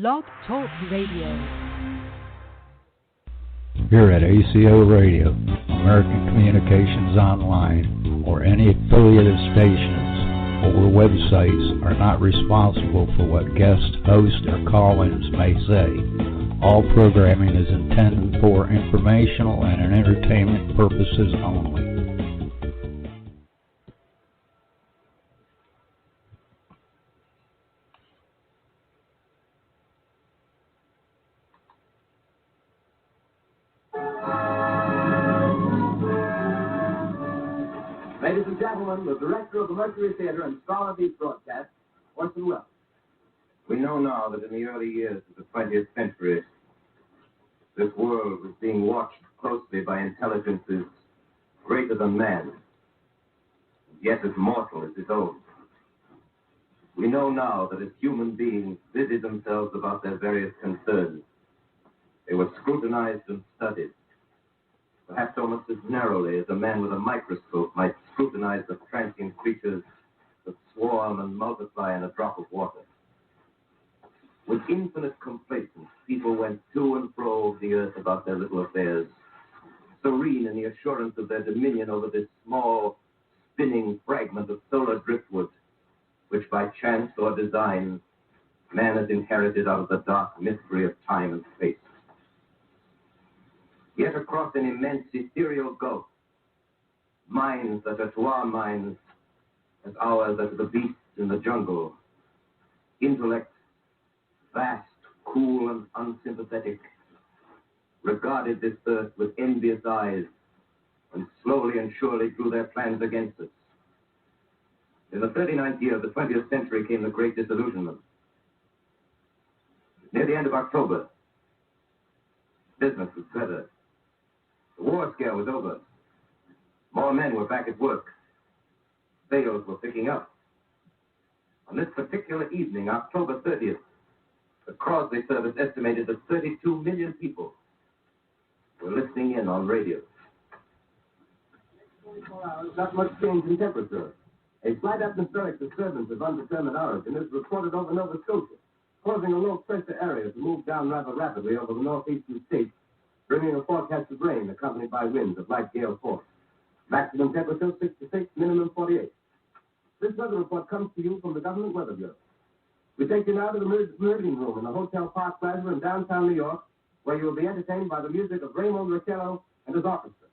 Blog Talk Radio. Here at ACO Radio, American Communications Online, or any affiliated stations or websites are not responsible for what guest hosts or call-ins may say. All programming is intended for informational and entertainment purposes only. Ladies and gentlemen, the director of the Mercury Theater and star of these broadcasts, Orson Welles. We know now that in the early years of the 20th century, this world was being watched closely by intelligences greater than man, yet as mortal as his own. We know now that as human beings busied themselves about their various concerns, they were scrutinized and studied, perhaps almost as narrowly as a man with a microscope might scrutinize the transient creatures that swarm and multiply in a drop of water. With infinite complacence, people went to and fro the earth about their little affairs, serene in the assurance of their dominion over this small, spinning fragment of solar driftwood, which by chance or design, man has inherited out of the dark mystery of time and space. Yet across an immense ethereal gulf, minds that are to our minds as ours are to the beasts in the jungle, intellect vast, cool, and unsympathetic, regarded this earth with envious eyes and slowly and surely drew their plans against us. In the 39th year of the 20th century came the Great Disillusionment. Near the end of October, business was better. The war scare was over. More men were back at work. Sales were picking up. On this particular evening, October 30th, the Crosley service estimated that 32 million people were listening in on radio. 24 hours, not much change in temperature. A slight atmospheric disturbance of undetermined origin is reported over Nova Scotia, causing a low-pressure area to move down rather rapidly over the northeastern states, bringing a forecast of rain accompanied by winds of light gale force. Maximum temperature 66, minimum 48. This weather report comes to you from the Government Weather Bureau. We take you now to the Meridian Room in the Hotel Park Plaza in downtown New York, where you will be entertained by the music of Raymond Riccello and his orchestra.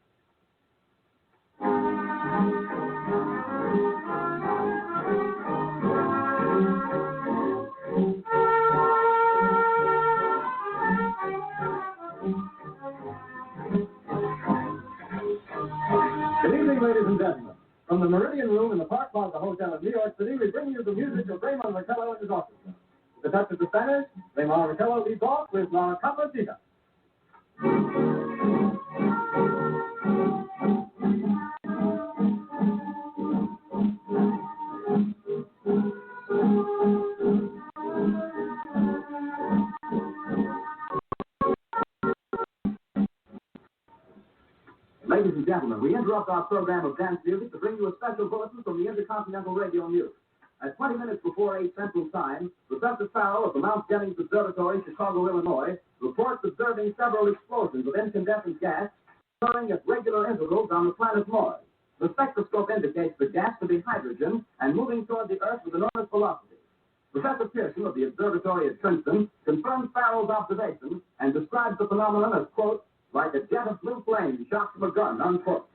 Good evening, ladies and gentlemen. From the Meridian Room in the Park Plaza Hotel in New York City, we bring you the music of Raymond Riccello and his orchestra. The touch of the Spanish, Raymond Riccello leads off with La Capacita. Ladies and gentlemen, we interrupt our program of dance music to bring you a special bulletin from the Intercontinental Radio News. At 20 minutes before 8 Central Time, Professor Farrell of the Mount Jennings Observatory, Chicago, Illinois, reports observing several explosions of incandescent gas occurring at regular intervals on the planet Mars. The spectroscope indicates the gas to be hydrogen and moving toward the Earth with enormous velocity. Professor Pearson of the observatory at Princeton confirms Farrell's observations and describes the phenomenon as, quote, like a jet of blue flame shot from a gun, unquote.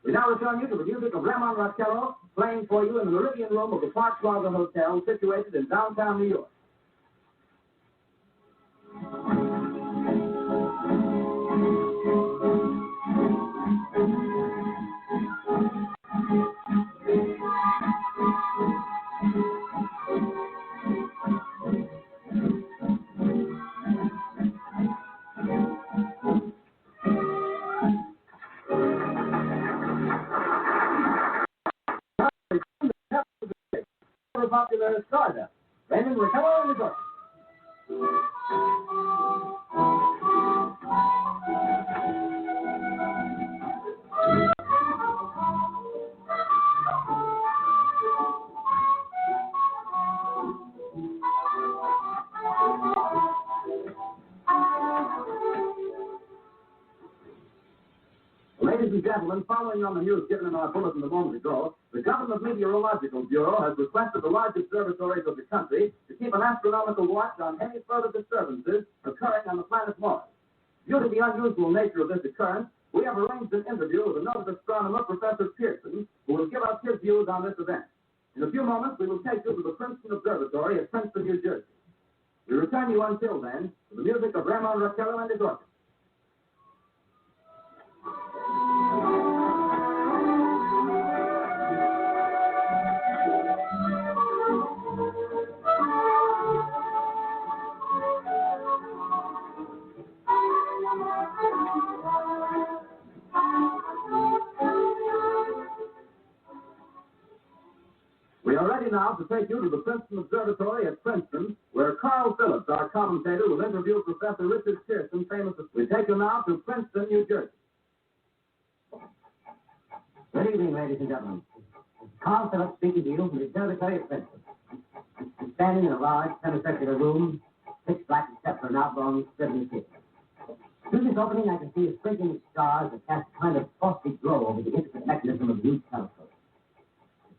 We now return you to the music of Raymond Riccello, playing for you in the Meridian Room of the Park Plaza Hotel, situated in downtown New York. Popular Stardust, Raymond Riccello and his orchestra. Ladies and gentlemen, following on the news given in our bulletin a moment ago, the Government Meteorological Bureau has requested the large observatories of the country to keep an astronomical watch on any further disturbances occurring on the planet Mars. Due to the unusual nature of this occurrence, we have arranged an interview with a noted astronomer, Professor Pearson, who will give us his views on this event. In a few moments, we will take you to the Princeton Observatory at Princeton, New Jersey. We return you until then to the music of Ramon Raquello and his orchestra. We are ready now to take you to the Princeton Observatory at Princeton, where Carl Phillips, our commentator, will interview Professor Richard Pearson, famous. We take you now to Princeton, New Jersey. Good evening, ladies and gentlemen. Carl Phillips speaking to you from the Observatory at Princeton. I'm standing in a large semicircular room, pitch black except for an oblong scribbling tip. Through this opening, I can see a sprinkling of stars that cast a kind of frosty glow over the intricate mechanism of the huge telescope.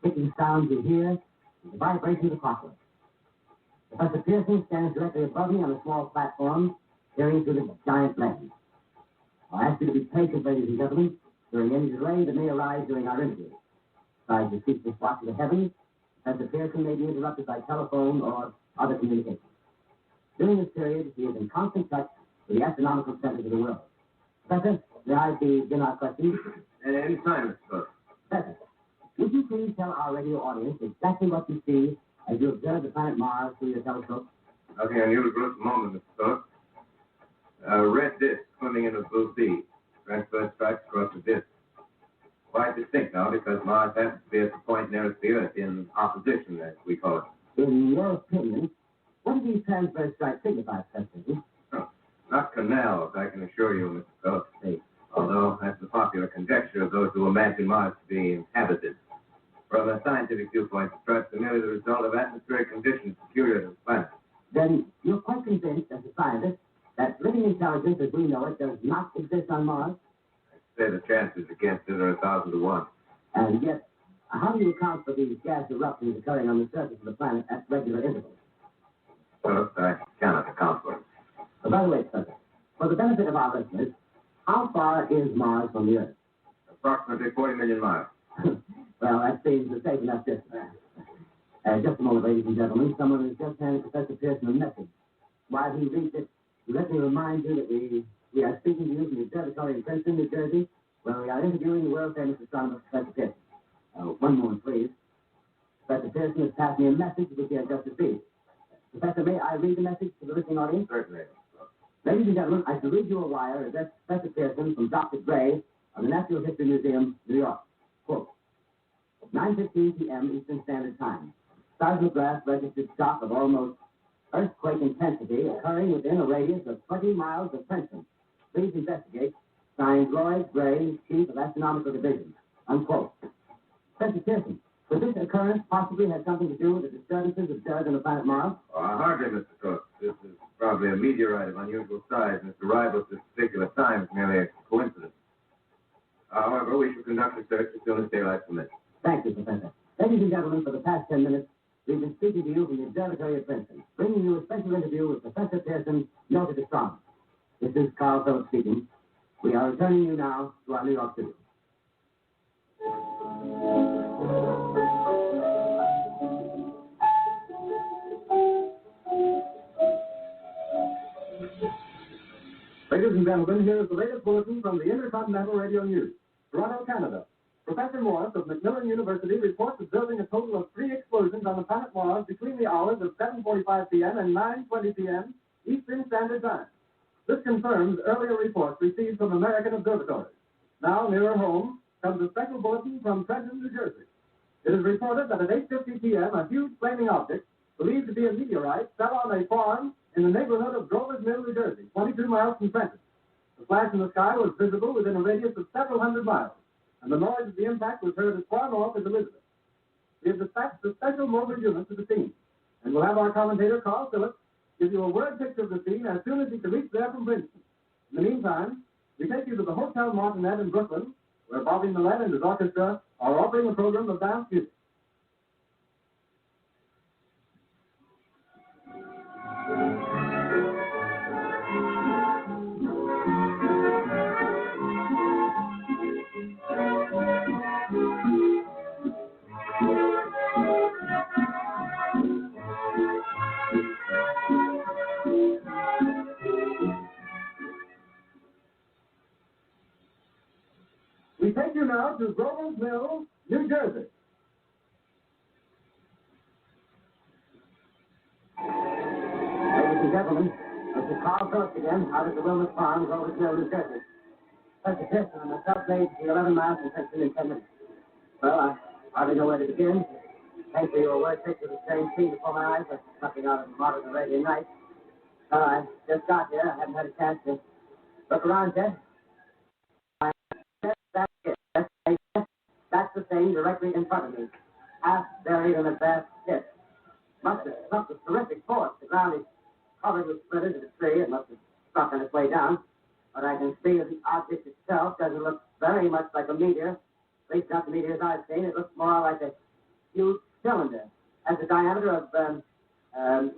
The ticking sound you hear is the vibration of the clockwork. Professor Pearson stands directly above me on a small platform, peering through the giant lens. I'll ask you to be patient, ladies and gentlemen, during any delay that may arise during our interview. Besides the ceaseless watch of the heavens, Professor Pearson may be interrupted by telephone or other communication. During this period, he is in constant touch with the astronomical centers of the world. Professor, may I begin our questions? At any time, Mr. Cook. Professor, would you please tell our radio audience exactly what you see as you observe the planet Mars through your telescope? Nothing unusual at the moment, Mr. Cook. A red disk swimming in a blue sea. Transverse stripes across the disk. Quite distinct now because Mars happens to be at the point nearest the Earth in opposition, as we call it. In your opinion, what do these transverse stripes signify, Professor? Oh, not canals, I can assure you, Mr. Cook. Although that's the popular conjecture of those who imagine Mars to be inhabited. From a scientific viewpoint, the stripes are merely the result of atmospheric conditions peculiar to the planet. Then you're quite convinced, as a scientist, that living intelligence as we know it does not exist on Mars? I'd say the chances against it are 1,000 to 1. And yet, how do you account for these gas eruptions occurring on the surface of the planet at regular intervals? First, I cannot account for it. By the way, Professor, for the benefit of our listeners, how far is Mars from the Earth? Approximately 40 million miles. Well, that seems a safe enough distance. Just a moment, ladies and gentlemen. Someone has just handed Professor Pearson a message. While he reads it, let me remind you that we are speaking to you from the Observatory in Princeton, New Jersey, where we are interviewing the world-famous astronomer, Professor Pearson. One moment, please. Professor Pearson has passed me a message which he has just received. Professor, may I read the message to the listening audience? Certainly. Ladies and gentlemen, I shall read you a wire addressed to Professor Pearson from Dr. Gray of the Natural History Museum, New York. Quote, 9:15 p.m. Eastern Standard Time. Seismograph registered shock of almost earthquake intensity occurring within a radius of 20 miles of Princeton. Please investigate. Signed Lloyd Gray, Chief of Astronomical Division. Unquote. Professor Pearson, could this occurrence possibly have something to do with the disturbances observed on the planet Mars? Hardly, Mr. Cook. This is probably a meteorite of unusual size, and its arrival at this particular time is merely a coincidence. However, we shall conduct the search as soon as daylight permits. Thank you, Professor. Ladies and gentlemen, for the past 10 minutes, we've been speaking to you from the Observatory at Princeton, bringing you a special interview with Professor Pearson, noted astronomer. This is Carl Phillips speaking. We are returning you now to our New York studio. Ladies and gentlemen, here is the latest bulletin from the Intercontinental Radio News. Toronto, Canada. Professor Morris of Macmillan University reports observing a total of 3 explosions on the planet Mars between the hours of 7:45 p.m. and 9:20 p.m. Eastern Standard Time. This confirms earlier reports received from American observatories. Now, nearer home, comes a special bulletin from Trenton, New Jersey. It is reported that at 8:50 p.m., a huge flaming object, believed to be a meteorite, fell on a farm in the neighborhood of Grover's Mill, New Jersey, 22 miles from Trenton. The flash in the sky was visible within a radius of several hundred miles, and the noise of the impact was heard as far north as Elizabeth. We have dispatched a special mobile unit to the scene, and we'll have our commentator, Carl Phillips, give you a word picture of the scene as soon as he can reach there from Princeton. In the meantime, we take you to the Hotel Martinet in Brooklyn, where Bobby Millett and his orchestra are offering a program of dance music. We take you now to Grover's Mill, New Jersey. Ladies and gentlemen, this is Carl Phillips again, out at the Wilmot Farm, Grover's Mill, New Jersey. Such a distance, and myself made the 11 miles in section in 10 minutes. Well, I hardly know where to begin. Thankfully, your word picture the same scene before my eyes, but nothing out of the modern Arabian Nights. I just got here. I haven't had a chance to look around yet. That's it. That's the thing directly in front of me. Half buried in a vast pit. Must have struck with terrific force. The ground is covered with splinters of the tree. It must have struck on its way down. But I can see that the object itself doesn't look very much like a meteor. At least not the meteors I've seen. It looks more like a huge cylinder. Has a diameter of,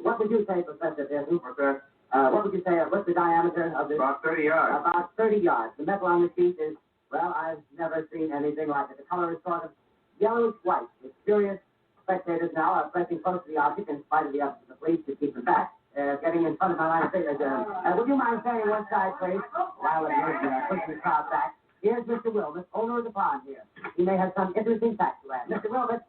what would you say, Professor Pearson? What would you say, what's the diameter of this? About 30 yards. About 30 yards. The metal on the sheet is, well, I've never seen anything like it. The color is sort of yellowish white. With curious spectators now are pressing close to the object in spite of the efforts of the police to keep them back. Getting in front of my line of sight. Would you mind standing one side, please? While we're pushing the crowd back. Here's Mr. Wilmot, owner of the pond here. He may have some interesting facts to add. Mr. Wilmot,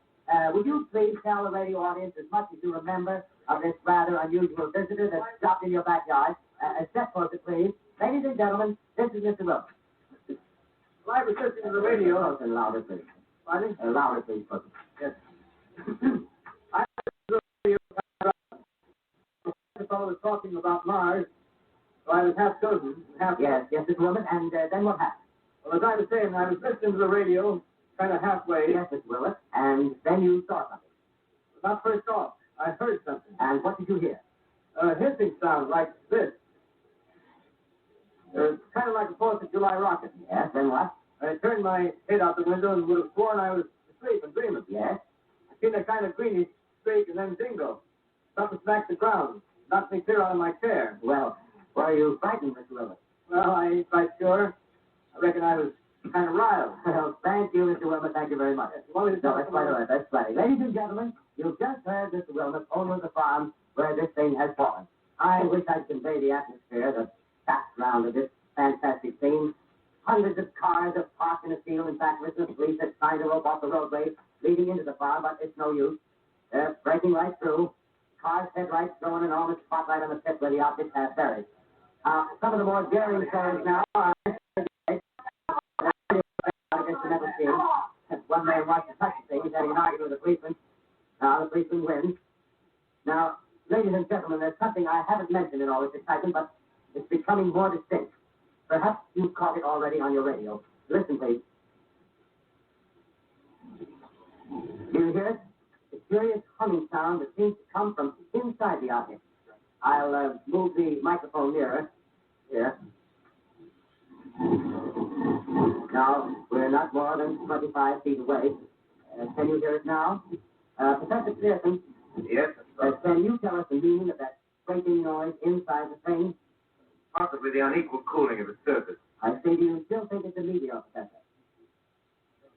would you please tell the radio audience as much as you remember of this rather unusual visitor that stopped in your backyard? A step closer, please. Ladies and gentlemen, this is Mr. Wilmot. Live assisting to the radio. Close and louder, please. Pardon? Louder, please, close. Yes. I the fellow was talking about Mars, so I was half chosen, half. Yes, Mr. Wilmot, and then what happened? Well, as I was saying, I was listening to the radio, kind of halfway. Yes, Mr. Wilmot, and then you saw something. Not first off, I heard something. And what did you hear? A hissing sound like this. Kind of like a 4th of July rocket. Yes, then what? I turned my head out the window and would have sworn I was asleep and dreaming. Yes? I seen a kind of greenish streak and then jingle. Something smacked the ground. Knocked me clear out of my chair. Well, were you frightened, Mr. Wilmot? Well, I ain't quite sure. I reckon I was kind of riled. Well, thank you, Mr. Wilmot. Thank you very much. No, that's quite all right. That's plenty. Ladies and gentlemen, you've just heard Mr. Wilmot, owner of the farm where this thing has fallen. I wish I'd convey the atmosphere, the background of this fantastic scene. Hundreds of cars have parked in a field. In fact, the police have signed a rope off the roadway leading into the farm, but it's no use. They're breaking right through. Cars' headlights throw an enormous spotlight on the pit where the object has buried. Some of the more daring stories now are against the metal scene. One man wants to touch the thing. He's having an argument with the policeman. Now, the policeman wins. Now, ladies and gentlemen, there's something I haven't mentioned in all this excitement, but it's becoming more distinct. Perhaps you've caught it already on your radio. Listen, please. Do you hear it? The curious humming sound that seems to come from inside the object. I'll move the microphone nearer. Here. Now, we're not more than 25 feet away. Can you hear it now? Professor Pearson? Yes? Can you tell us the meaning of that scraping noise inside the thing? Possibly the unequal cooling of its surface. I see. Do you still think it's a meteor, Professor?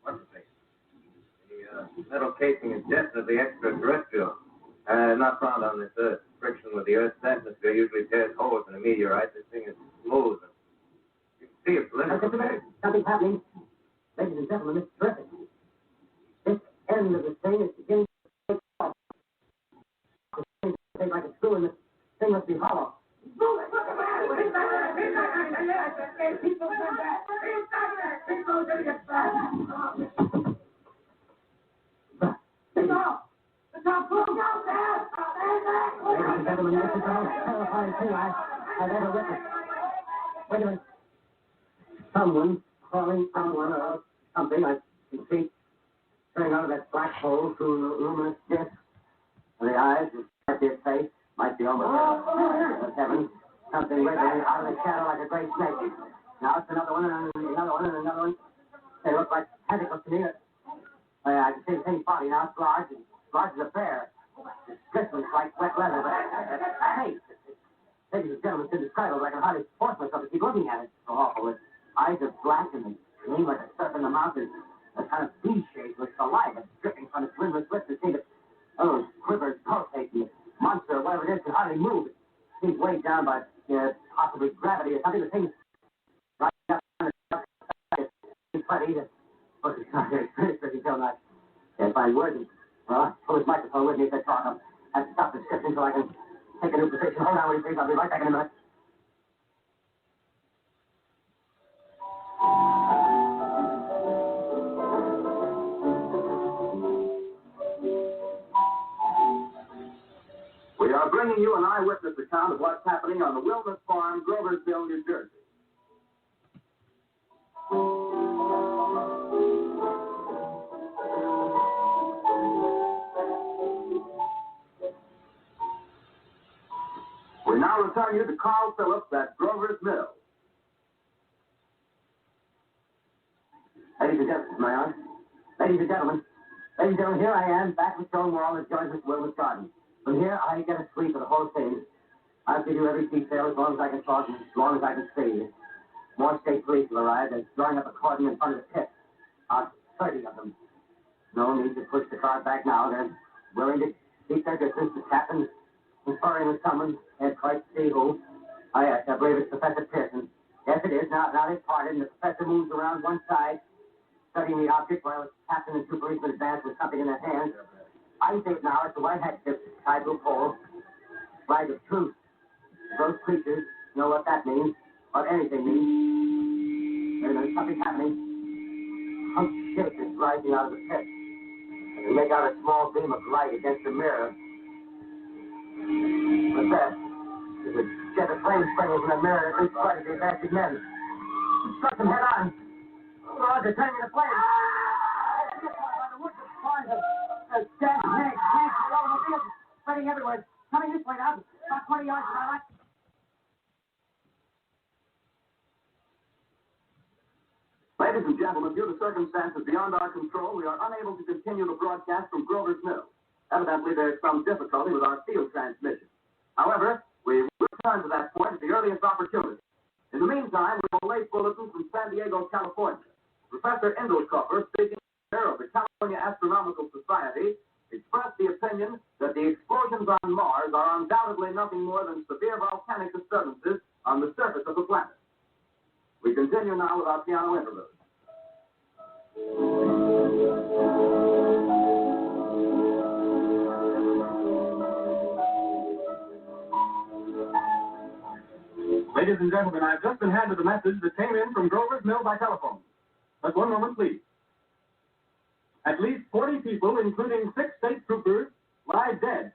What do you think? The metal casing is definitely extraterrestrial. Not found on this Earth. Friction with the Earth's atmosphere usually tears holes in a meteorite. This thing is smooth. You can see it's literally. Something's happening. Ladies and gentlemen, it's terrific. This end of the thing is beginning to take off. It's beginning to take like a screw, and the thing must be hollow. Ladies and gentlemen, this is the most terrifying thing I've ever witnessed. Wait a minute. Someone calling someone or something. I can see turning out of that black hole through the luminous disc. And the eyes, at their face, might be almost heaven. Something wriggling out of the shadow like a great snake. Now it's another one, and another one, and another one. They look like tentacles to me. I can see the thing's body now. It's large as a bear. It's glistening like wet leather, but hey, ladies and gentlemen, it's indescribable. I can hardly force myself to keep looking at it. It's so awful. Its eyes are black and they gleam like a serpent in the mouth. It's a kind of V-shape with saliva dripping from its limbless lips. It seems to quiver, pulsate, and the monster, or whatever it is, can hardly move. It seems weighed down by possibly gravity or something. The thing's right up on it's funny. But it's not very experienced, but you tell not. Can't find words. Well, I pull his microphone with me if I talk. I'll have to stop the description so I can take a new position. Hold on, will you please? I'll be right back in a minute. We are bringing you an eyewitness account of what's happening on the Wilderness Farm, Groversville, New Jersey. We now return you to Carl Phillips at Grover's Mill. Ladies and gentlemen, here I am, back with stone wall that joins this Wilderness Garden. From here, I get a sweep of the whole thing. I'll give you every detail as long as I can talk and as long as I can see. More state police have arrived. They're drawing up a cordon in front of the pit. About 30 of them. No need to push the crowd back now. They're willing to keep their distance. The captain conferring with someone. Can't quite see who. I believe it's Professor Pearson. Yes, it is. Now they've parted, and the professor moves around one side, studying the object while the captain and two policemen advance with something in their hands. I think now it's a white handkerchief tied to a pole. Flag of truce. Those creatures know what that means, what anything means. There's something happening. Some shape is rising out of the pit. And they make out a small beam of light against the mirror. But there is a jet of flame springing from the mirror that leads quite a few advancing men. He struck them head on. Oh, they're turning into flames. By the woods of spawns of gas, tanks, automobiles spreading everywhere. Coming this way now, about 20 yards to my right. Ladies and gentlemen, due to circumstances beyond our control, we are unable to continue the broadcast from Grover's Mill. Evidently, there's some difficulty with our field transmission. However, we will return to that point at the earliest opportunity. In the meantime, we will late bulletin from San Diego, California. Professor Engelkoffer, speaking of the California Astronomical Society, expressed the opinion that the explosions on Mars are undoubtedly nothing more than severe volcanic disturbances on the surface of the planet. We continue now with our piano interlude. Ladies and gentlemen, I've just been handed a message that came in from Grover's Mill by telephone. Just one moment, please. At least 40 people, including 6 state troopers, lie dead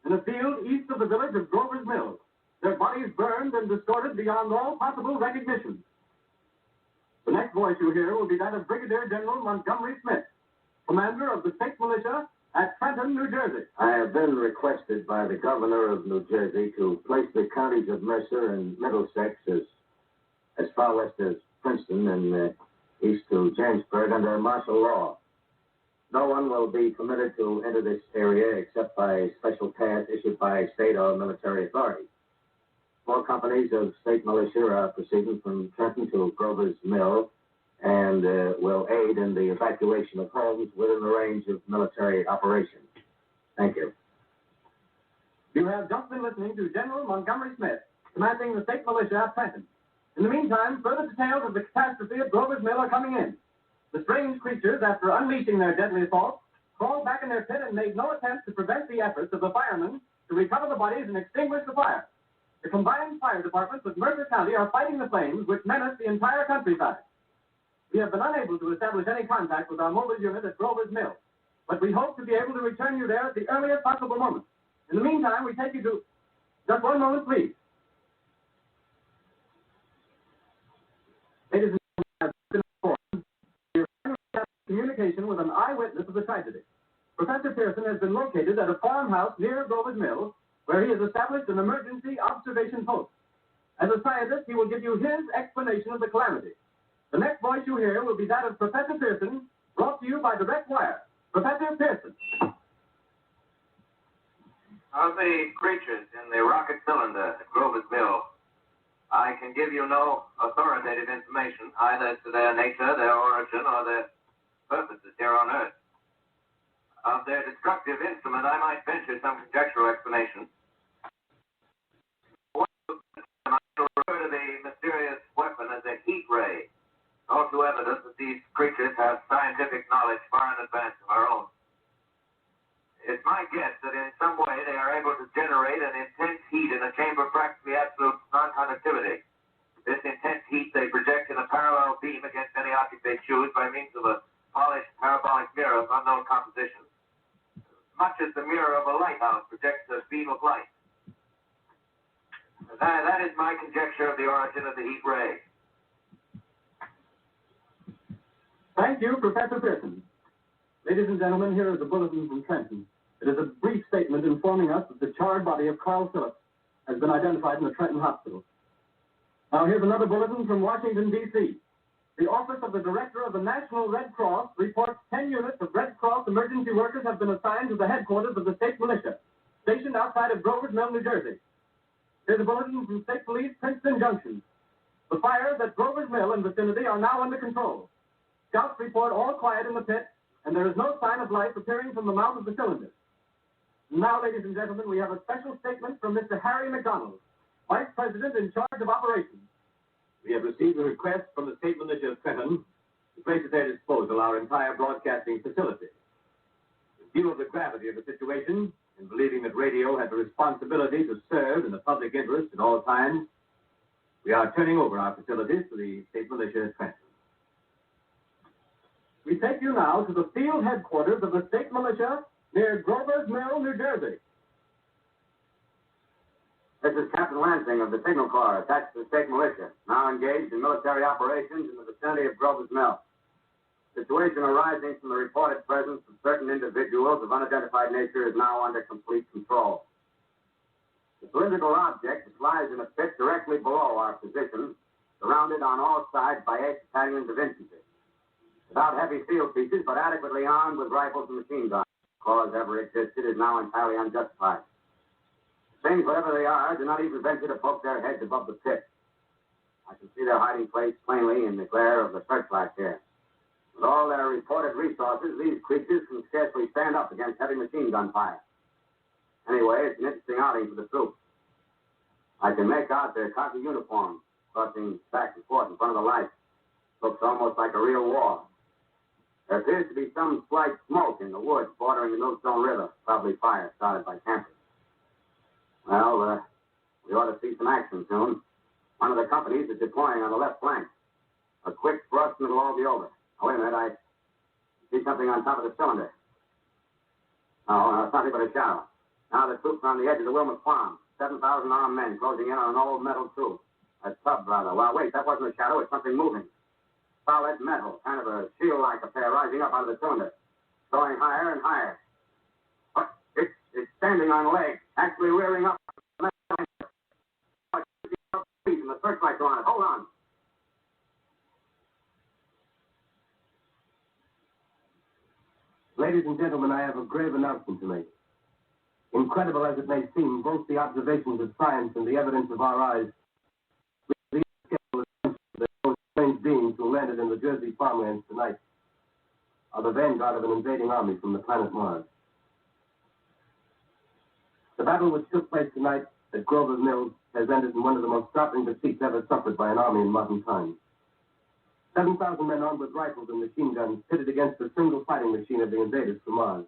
in a field east of the village of Grover's Mill. Their bodies burned and distorted beyond all possible recognition. The next voice you hear will be that of Brigadier General Montgomery Smith, commander of the state militia at Trenton, New Jersey. I have been requested by the governor of New Jersey to place the counties of Mercer and Middlesex as far west as Princeton and east to Jamesburg under martial law. No one will be permitted to enter this area except by special pass issued by state or military authorities. 4 companies of state militia are proceeding from Trenton to Grover's Mill and will aid in the evacuation of homes within the range of military operations. Thank you. You have just been listening to General Montgomery Smith, commanding the state militia at Trenton. In the meantime, further details of the catastrophe at Grover's Mill are coming in. The strange creatures, after unleashing their deadly assault, crawled back in their pit and made no attempt to prevent the efforts of the firemen to recover the bodies and extinguish the fire. The combined fire departments of Mercer County are fighting the flames which menace the entire countryside. We have been unable to establish any contact with our mobile unit at Grover's Mill, but we hope to be able to return you there at the earliest possible moment. In the meantime, we take you to... Just one moment, please. Ladies and gentlemen, I have been informed we are finally having communication with an eyewitness of the tragedy. Professor Pearson has been located at a farmhouse near Grover's Mill, where he has established an emergency observation post. As a scientist, he will give you his explanation of the calamity. The next voice you hear will be that of Professor Pearson, brought to you by direct wire. Professor Pearson. Of the creatures in the rocket cylinder at Grover's Mill, I can give you no authoritative information, either as to their nature, their origin, or their purposes here on Earth. Of their destructive instrument, I might venture some conjectural explanation. I shall refer to the mysterious weapon as a heat ray, all too evident that these creatures have scientific knowledge far in advance of our own. It's my guess that in some way they are able to generate an intense heat in a chamber of practically absolute non-conductivity. This intense heat they project in a parallel beam against any object they choose by means of a polished parabolic mirror of unknown composition, much as the mirror of a lighthouse projects a beam of light. That is my conjecture of the origin of the heat ray. Thank you, Professor Pearson. Ladies and gentlemen, here is a bulletin from Trenton. It is a brief statement informing us that the charred body of Carl Phillips has been identified in the Trenton Hospital. Now here's another bulletin from Washington, D.C. The Office of the Director of the National Red Cross reports 10 units of Red Cross emergency workers have been assigned to the headquarters of the state militia, stationed outside of Grover's Mill, New Jersey. Here's a bulletin from State Police, Princeton Junction. The fires at Grover's Mill and vicinity are now under control. Scouts report all quiet in the pit, and there is no sign of life appearing from the mouth of the cylinder. Now, ladies and gentlemen, we have a special statement from Mr. Harry McDonald, Vice President in charge of operations. We have received a request from the State Militia of Trenton to place at their disposal our entire broadcasting facility. In view of the gravity of the situation, and believing that radio has a responsibility to serve in the public interest at all times, we are turning over our facilities to the State Militia of Trenton. We take you now to the field headquarters of the State Militia near Grover's Mill, New Jersey. This is Captain Lansing of the Signal Corps, attached to the State Militia, now engaged in military operations in the vicinity of Grover's Mill. Situation arising from the reported presence of certain individuals of unidentified nature is now under complete control. The cylindrical object which lies in a pit directly below our position, surrounded on all sides by 8 battalions of infantry. Without heavy field pieces, but adequately armed with rifles and machine guns. The cause ever existed is now entirely unjustified. Things, whatever they are, do not even venture to poke their heads above the pit. I can see their hiding place plainly in the glare of the searchlight here. With all their reported resources, these creatures can scarcely stand up against heavy machine gun fire. Anyway, it's an interesting outing for the troops. I can make out their khaki uniforms, crossing back and forth in front of the light. Looks almost like a real war. There appears to be some slight smoke in the woods bordering the Millstone River, probably fire started by campers. Well, we ought to see some action soon. One of the companies is deploying on the left flank. A quick thrust and it'll all be over. Now, wait a minute, I see something on top of the cylinder. No, it's nothing but a shadow. Now the troops are on the edge of the Wilmot Farm. 7,000 armed men closing in on an old metal tube. A tub, rather. Well, wait, that wasn't a shadow. It's something moving. Solid metal, kind of a shield-like affair rising up out of the cylinder. Going higher and higher. But it's standing on legs, actually rearing up. And the searchlights are on it. Hold on. Ladies and gentlemen, I have a grave announcement to make. Incredible as it may seem, both the observations of science and the evidence of our eyes lead to the those strange beings who landed in the Jersey farmlands tonight are the vanguard of an invading army from the planet Mars. The battle which took place tonight at Grover's Mills has ended in one of the most startling defeats ever suffered by an army in modern times. 7,000 men armed with rifles and machine guns pitted against the single fighting machine of the invaders from Mars.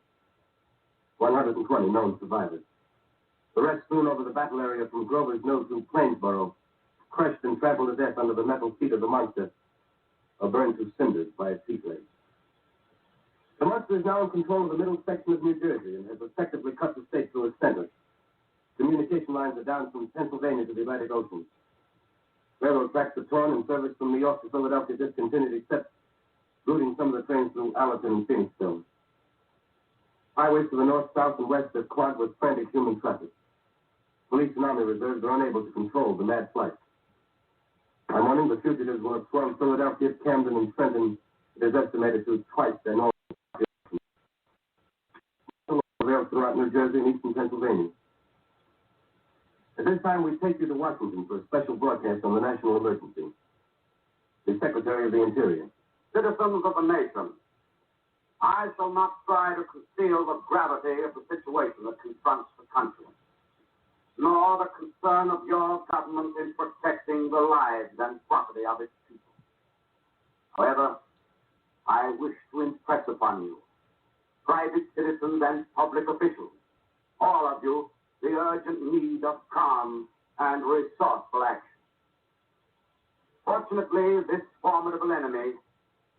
120 known survivors. The rest strewn over the battle area from Grover's Mill to Plainsboro, crushed and trampled to death under the metal feet of the monster, or burned to cinders by its heat rays. The monster is now in control of the middle section of New Jersey and has effectively cut the state through its center. Communication lines are down from Pennsylvania to the Atlantic Ocean. Railroad tracks are torn and service from New York to Philadelphia discontinued, except routing some of the trains through Allerton and Phoenixville. Highways to the north, south, and west are clogged with frantic human traffic. Police and army reserves are unable to control the mad flight. I'm morning, the fugitives will have swarmed Philadelphia, Camden, and Trenton. It is estimated to twice their normal population. Throughout New Jersey and eastern Pennsylvania. At this time, we take you to Washington for a special broadcast on the national emergency. The Secretary of the Interior. Citizens of the nation, I shall not try to conceal the gravity of the situation that confronts the country, nor the concern of your government in protecting the lives and property of its people. However, I wish to impress upon you, private citizens and public officials, all of you, the urgent need of calm and resourceful action. Fortunately, this formidable enemy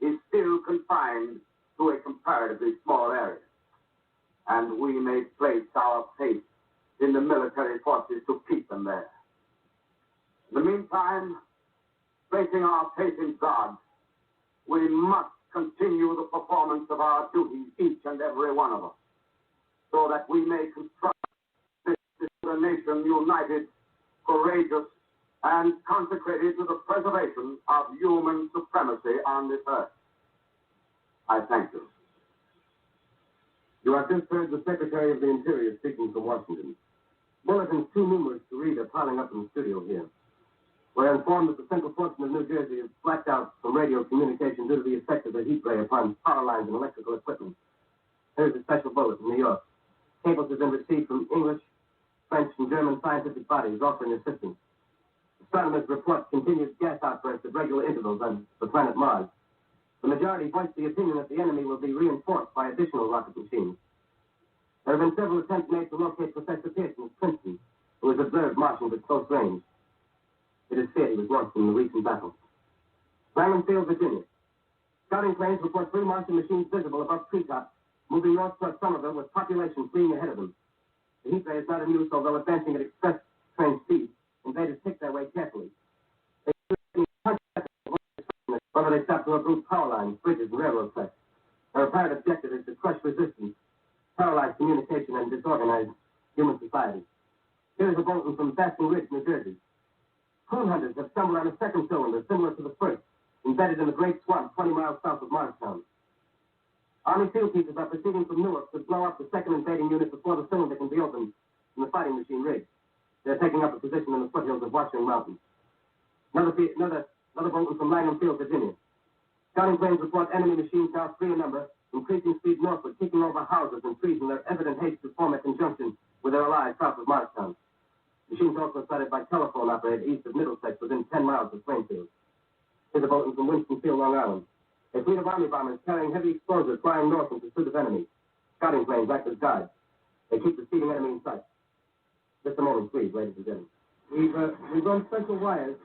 is still confined to a comparatively small area, and we may place our faith in the military forces to keep them there. In the meantime, placing our faith in God, we must continue the performance of our duties, each and every one of us, so that we may construct this a nation united, courageous, and consecrated to the preservation of human supremacy on this earth. I thank you. You have just heard the Secretary of the Interior speaking from Washington. Bulletins too numerous to read are piling up in the studio here. We're informed that the central portion of New Jersey is blacked out from radio communication due to the effect of the heat ray upon power lines and electrical equipment. Here's a special bullet from New York. Cables have been received from English, French, and German scientific bodies offering assistance. Astronomers report continuous gas outbursts at regular intervals on the planet Mars. The majority voiced the opinion that the enemy will be reinforced by additional rocket machines. There have been several attempts made to locate Professor Pearson of Princeton, who was observed marching at close range. It is feared he was lost in the recent battle. Field, Virginia. Scouting planes report 3 Martian machines visible above treetops, moving north toward Somerville with population fleeing ahead of them. The heat ray is not in use, although advancing at express train speed. Invaders pick their way carefully. Whether they stop to uproot power lines, bridges, and railroad tracks. Their apparent objective is to crush resistance, paralyze communication, and disorganize human society. Here is a bulletin from Basking Ridge, New Jersey. Coon hunters have stumbled on a second cylinder similar to the first, embedded in the great swamp 20 miles south of Morristown. Army field pieces are proceeding from Newark to blow up the second invading unit before the cylinder can be opened in the fighting machine rig. They're taking up a position in the foothills of Washington Mountain. Another bulletin from Langham Field, Virginia. Scouting planes report enemy machines now 3 in number, increasing speed northward, kicking over houses and trees in their evident haste to form a conjunction with their allies south of Morristown. Machines also sighted by telephone operated east of Middlesex within 10 miles of Plainfield. Here's a bulletin from Winston-Field, Long Island. A fleet of army bombers carrying heavy explosives flying north in pursuit of enemies. Scouting planes act as guides. They keep the speeding enemy in sight. Just a moment, please, ladies and gentlemen. We've run special wires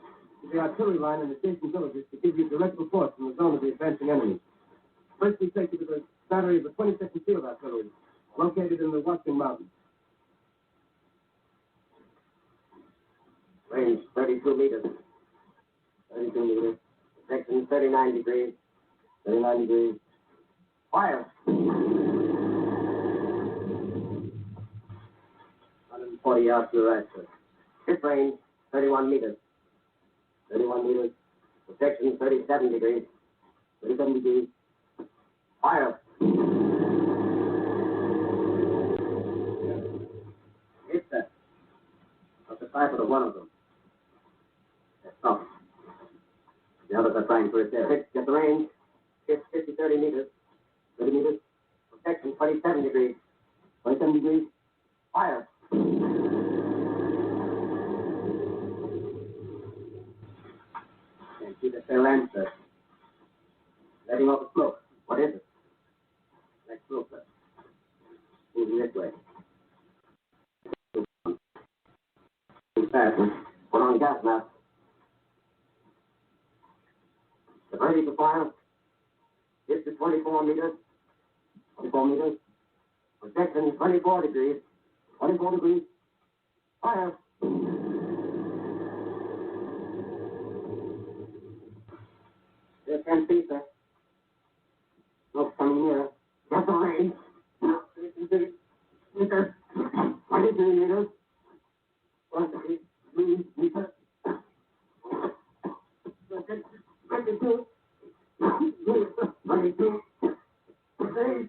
to the artillery line and adjacent villages to give you direct reports from the zone of the advancing enemy. First, we take you to the battery of the 22nd Field Artillery, located in the Washington Mountains. Range 32 meters. 32 meters. Section 39 degrees. 39 degrees. Fire. 140 yards to the right, sir. Hit range 31 meters. 31 meters. Section 37 degrees. 37 degrees. Fire. Hit that. Up to 5 for one of them. Stop. The others are trying to repair. Get the range. Hit 30 meters. 30 meters. Section 27 degrees. 27 degrees. Fire. Can't see the tail end, sir. Letting off the smoke. What is it? Like smoke, sir. Moving this way. Fast. Put on gas mask. Get ready to fire. Hit to 24 meters. 24 meters. Projection 24 degrees. 24 degrees. Fire. There can't see, sir. Smoke's coming near. Get the range. 23 meters. 23 meters. 23 meters. 22, 22, 23.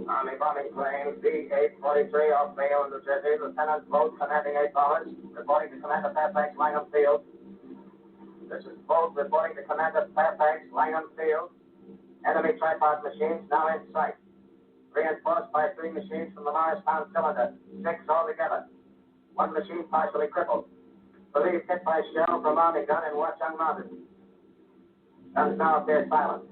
Army bombing plane B-843 off Bayonne, New Jersey. Lieutenant Boat, commanding 8 bombers, reporting to Commander Fairfax, Langham Field. This is Boat reporting to Commander Fairfax, Langham Field. Enemy tripod machines now in sight. Reinforced by 3 machines from the Morristown cylinder. 6 altogether. 1 machine partially crippled. Believed hit by shell from Army gun and watch unmounted. Guns now appear silent.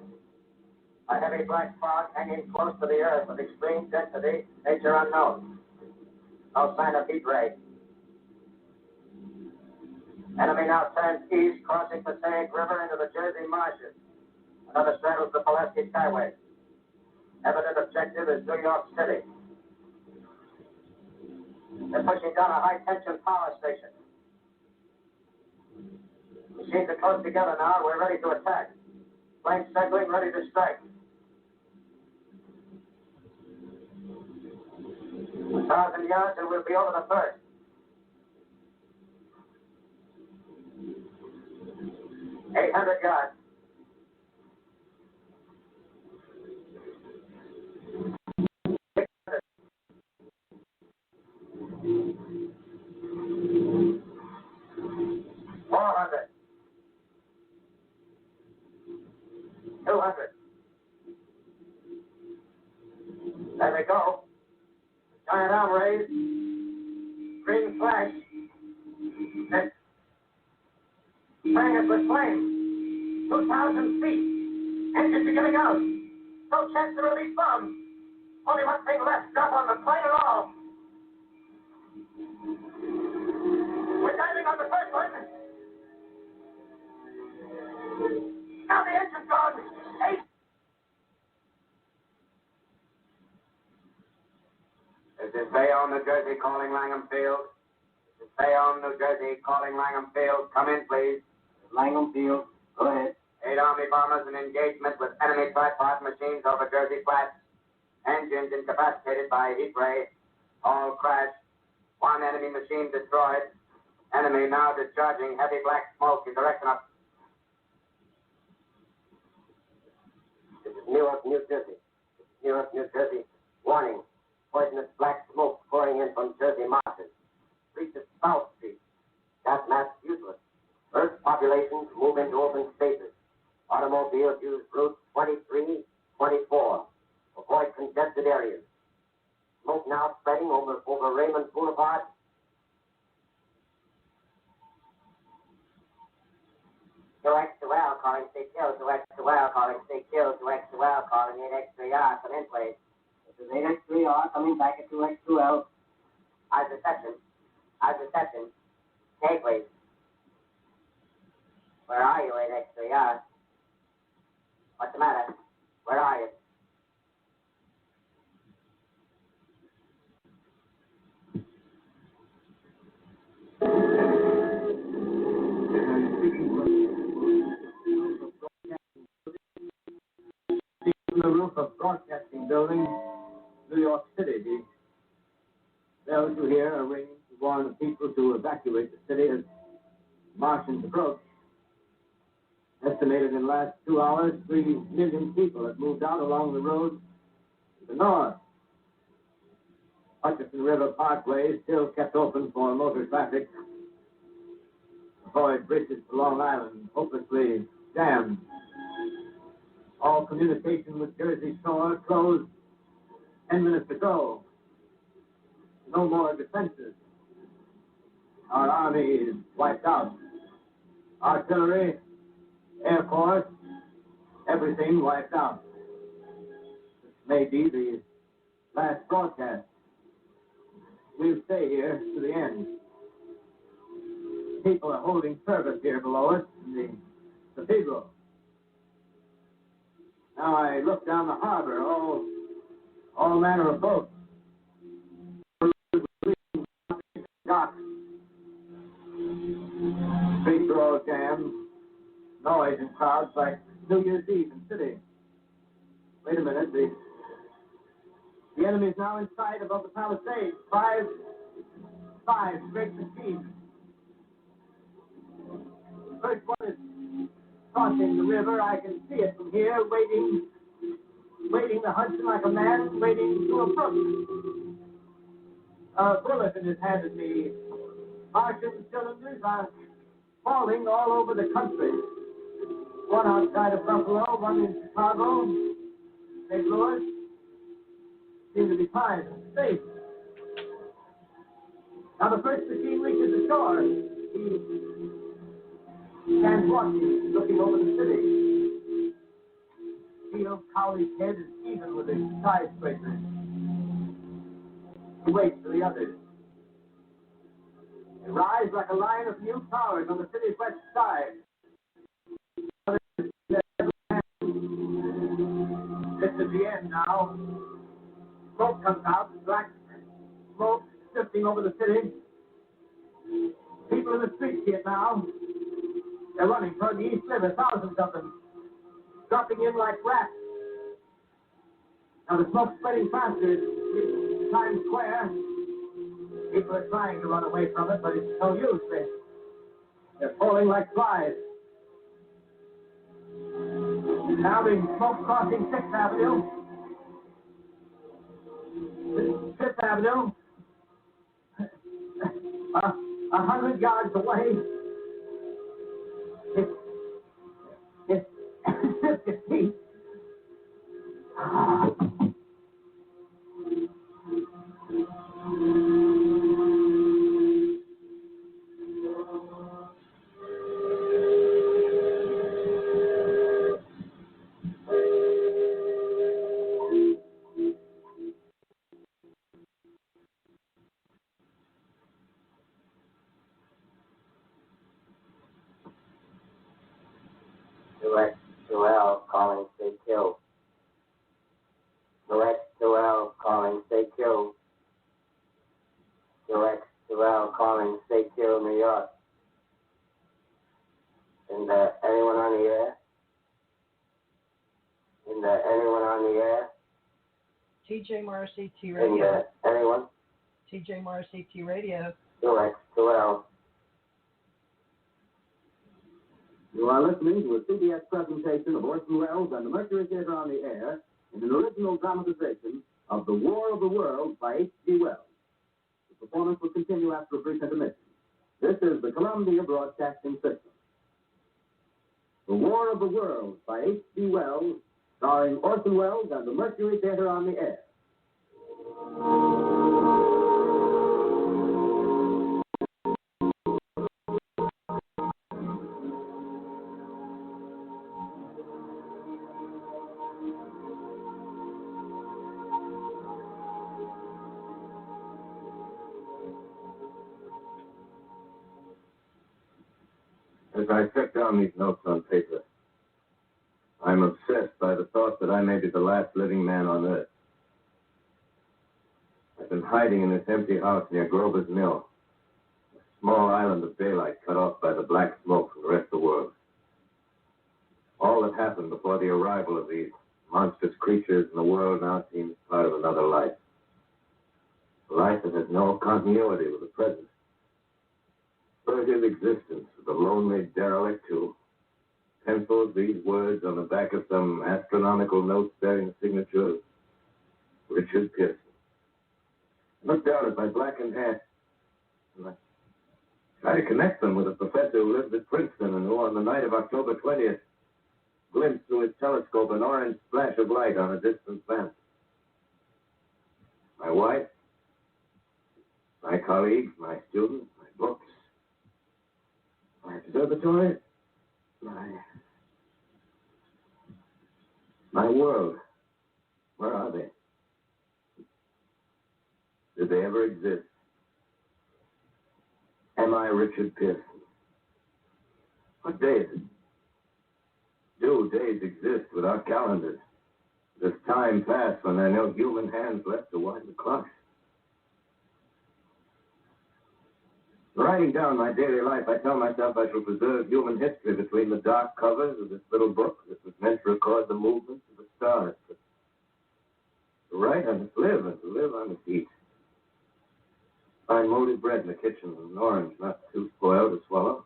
A heavy black fog hanging close to the earth with extreme density, nature unknown. No sign of heat ray. Enemy now turns east, crossing Passaic River into the Jersey marshes. Another straddles the Pulaski Skyway. Evident objective is New York City. They're pushing down a high-tension power station. Machines are close together now. We're ready to attack. Planes circling, ready to strike. 1,000 yards and we'll be over the first. $800 yards. $400. $200. There they go. Giant arm raised. Green flash. Spraying us with flame. 2,000 feet. Engines are giving out. No chance to release bombs. Only one thing left. Drop on the plane and all. We're diving on the first one. Now the engine's gone. 8. This is Bayonne, New Jersey, calling Langham Field. This is Bayonne, New Jersey, calling Langham Field. Come in, please. Langham Field, go ahead. 8 Army bombers in engagement with enemy tripod machines over Jersey Flats. Engines incapacitated by heat ray. All crashed. 1 enemy machine destroyed. Enemy now discharging heavy black smoke in direction of... This is Newark, New Jersey. Newark, New Jersey. Warning. Poisonous black smoke pouring in from Jersey marshes. Reaches South Street. Gas mask useless. Earth populations move into open spaces. Automobiles use routes 23, 24. Avoid congested areas. Smoke now spreading over Raymond Boulevard. Direct to well, calling CQ. Direct to well, calling CQ. Direct to well, calling 8X3R. Come in, please. This is 8X3R coming back at 2X2L. How's reception? How's reception? Stay, please. Where are you, 8X3R? What's the matter? Where are you? From the roof of broadcasting building, New York City. The bells you hear are ringing to warn the people to evacuate the city as Martians approach. Estimated in the last 2 hours, 3 million people have moved out along the road to the north. Hutchinson River Parkway is still kept open for motor traffic. Avoid bridges to Long Island, hopelessly jammed. All communication with Jersey Shore closed 10 minutes ago. No more defenses. Our army is wiped out. Artillery, Air Force, everything wiped out. This may be the last broadcast. We'll stay here to the end. People are holding service here below us in the cathedral. Now I look down the harbor, all manner of boats. Docks. Streets are all jammed. Noise and crowds like New Year's Eve in the city. Wait a minute. The enemy is now in sight above the palisade. Five great machines. The first one is crossing the river. I can see it from here, waiting the Hudson like a man waiting to approach. A bulletin is handed me. Martian cylinders are falling all over the country. One outside of Buffalo, one in Chicago, St. Louis. Seem to be fine and safe. Now the first machine reaches the shore. He stands watching, looking over the city. Steel Cowley's head is even with the skyscrapers. He waits for the others. They rise like a line of new towers on the city's west side. This is the end now. Smoke comes out, black smoke drifting over the city. People in the streets see it now. They're running toward the East River, thousands of them, dropping in like rats. Now the smoke's spreading faster. It's Times Square. People are trying to run away from it, but it's no use. They're falling like flies. Now the smoke crossing 6th Avenue. 5th Avenue. 100 yards away. It's 50 feet. X2L calling, stay killed. X2L calling, stay killed. X2L calling, stay killed, New York. And anyone on the air? Anyone on the air? TJ Morris ET Radio. Anyone? TJ Morris ET Radio. X2L. You are listening to a CBS presentation of Orson Welles and the Mercury Theater on the Air in an original dramatization of The War of the Worlds by H.G. Wells. The performance will continue after a brief intermission. This is the Columbia Broadcasting System. The War of the Worlds by H.G. Wells, starring Orson Welles and the Mercury Theater on the Air. As I set down these notes on paper, I'm obsessed by the thought that I may be the last living man on Earth. I've been hiding in this empty house near Grover's Mill, a small island of daylight cut off by the black smoke from the rest of the world. All that happened before the arrival of these monstrous creatures in the world now seems part of another life. A life that has no continuity with the present. Furtive existence of the lonely derelict who pencils these words on the back of some astronomical note bearing the signature of Richard Pearson. I look down at my blackened hat and I try to connect them with a professor who lived at Princeton and who on the night of October 20th glimpsed through his telescope an orange flash of light on a distant planet. My wife, my colleagues, my students, my books, my observatory, my world. Where are they? Did they ever exist? Am I Richard Pearson? What day is it? Do days exist without calendars? Does time pass when there are no human hands left to wind the clock? Writing down my daily life, I tell myself I shall preserve human history between the dark covers of this little book that was meant to record the movements of the stars. But to write and live, and to live on his eat. Find molded bread in the kitchen, and an orange not too spoiled to swallow.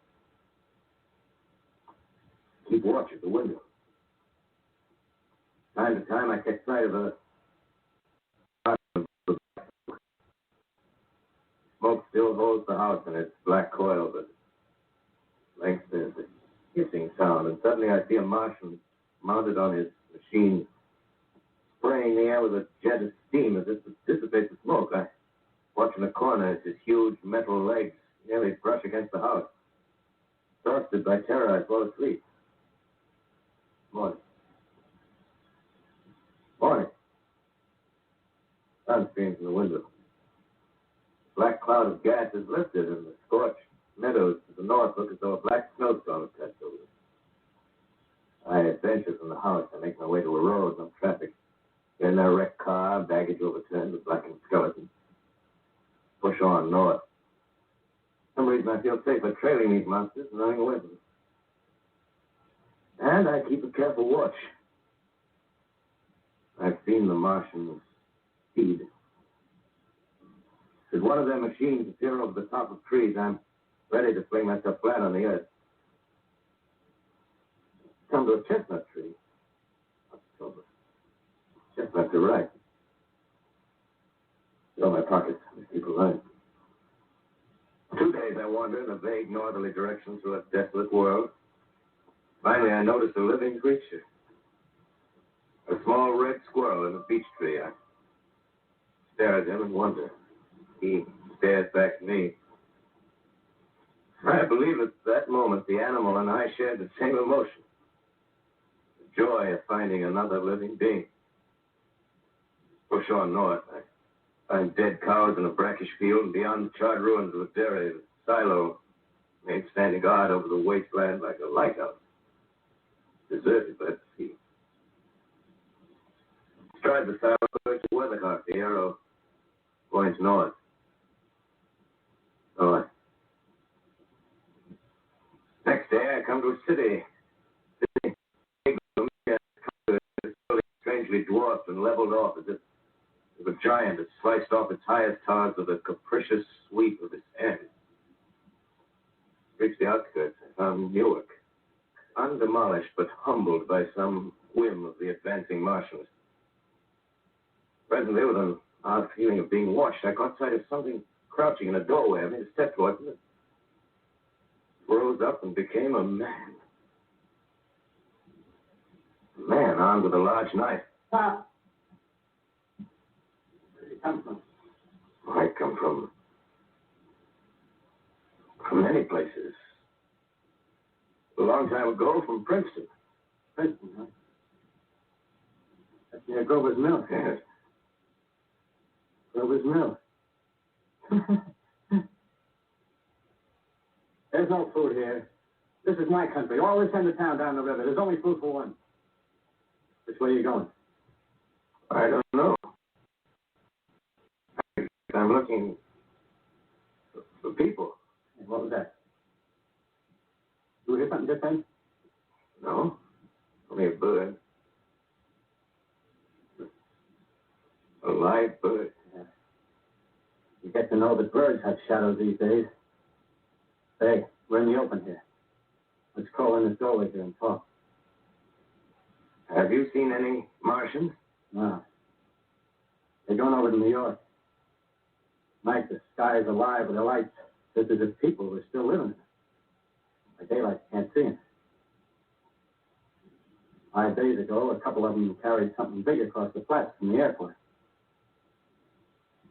Keep watch at the window. Time to time, I catch sight of a smoke still holds the house in its black coil, but length there's a hissing sound, and suddenly I see a Martian mounted on his machine, spraying the air with a jet of steam as if to dissipate the smoke. I watch in the corner as his huge metal legs nearly brush against the house. Exhausted by terror, I fall asleep. Morning. Morning. Sun streams from the window. A black cloud of gas is lifted, and the scorched meadows to the north look as though a black snowstorm had passed over them. I venture from the house. I make my way to a road, no traffic. Get in a wrecked car, baggage overturned, a blackened skeleton. Push on north. For some reason I feel safer trailing these monsters and running away from them. And I keep a careful watch. I've seen the Martians feed. Should one of their machines appear over the top of trees, I'm ready to fling myself flat on the earth. Come to a chestnut tree. October. Chestnuts are ripe. Fill my pockets. I keep alive. 2 days I wander in a vague northerly direction through a desolate world. Finally, I notice a living creature. A small red squirrel in a beech tree. I stare at him and wonder. He stares back at me. I believe at that moment the animal and I shared the same emotion. The joy of finding another living being. Push on north. I find dead cows in a brackish field, and beyond the charred ruins of a dairy, the silo made standing guard over the wasteland like a lighthouse. Deserted by the sea. Stride the silo to Weathercock, the arrow points north. North. Next day, I come to a city. Strangely dwarfed and leveled off as if a giant had sliced off its highest towers with a capricious sweep of his hand. Reached the outskirts, I found Newark, undemolished but humbled by some whim of the advancing Martians. Presently, with an odd feeling of being watched, I caught sight of something crouching in a doorway. I made a step towards it. Rose up and became a man. A man armed with a large knife. Stop. Where did it come from? I come from many places. A long time ago, from Princeton. Princeton, huh? That's near Grover's Mill. Yes. Grover's Mill. There's no food here. This is my country. All this end of town down the river. There's only food for one. Which way are you going? I don't know. I'm looking for people. And what was that? You hear something different? No, only a bird. A live bird. Yeah. You get to know that birds have shadows these days. Hey, we're in the open here. Let's call in this doorway here and talk. Have you seen any Martians? No. They're going over to New York. Night, the sky is alive with the lights. Just as if people were still living in it. By daylight, you can't see them. 5 days ago, a couple of them carried something big across the flats from the airport.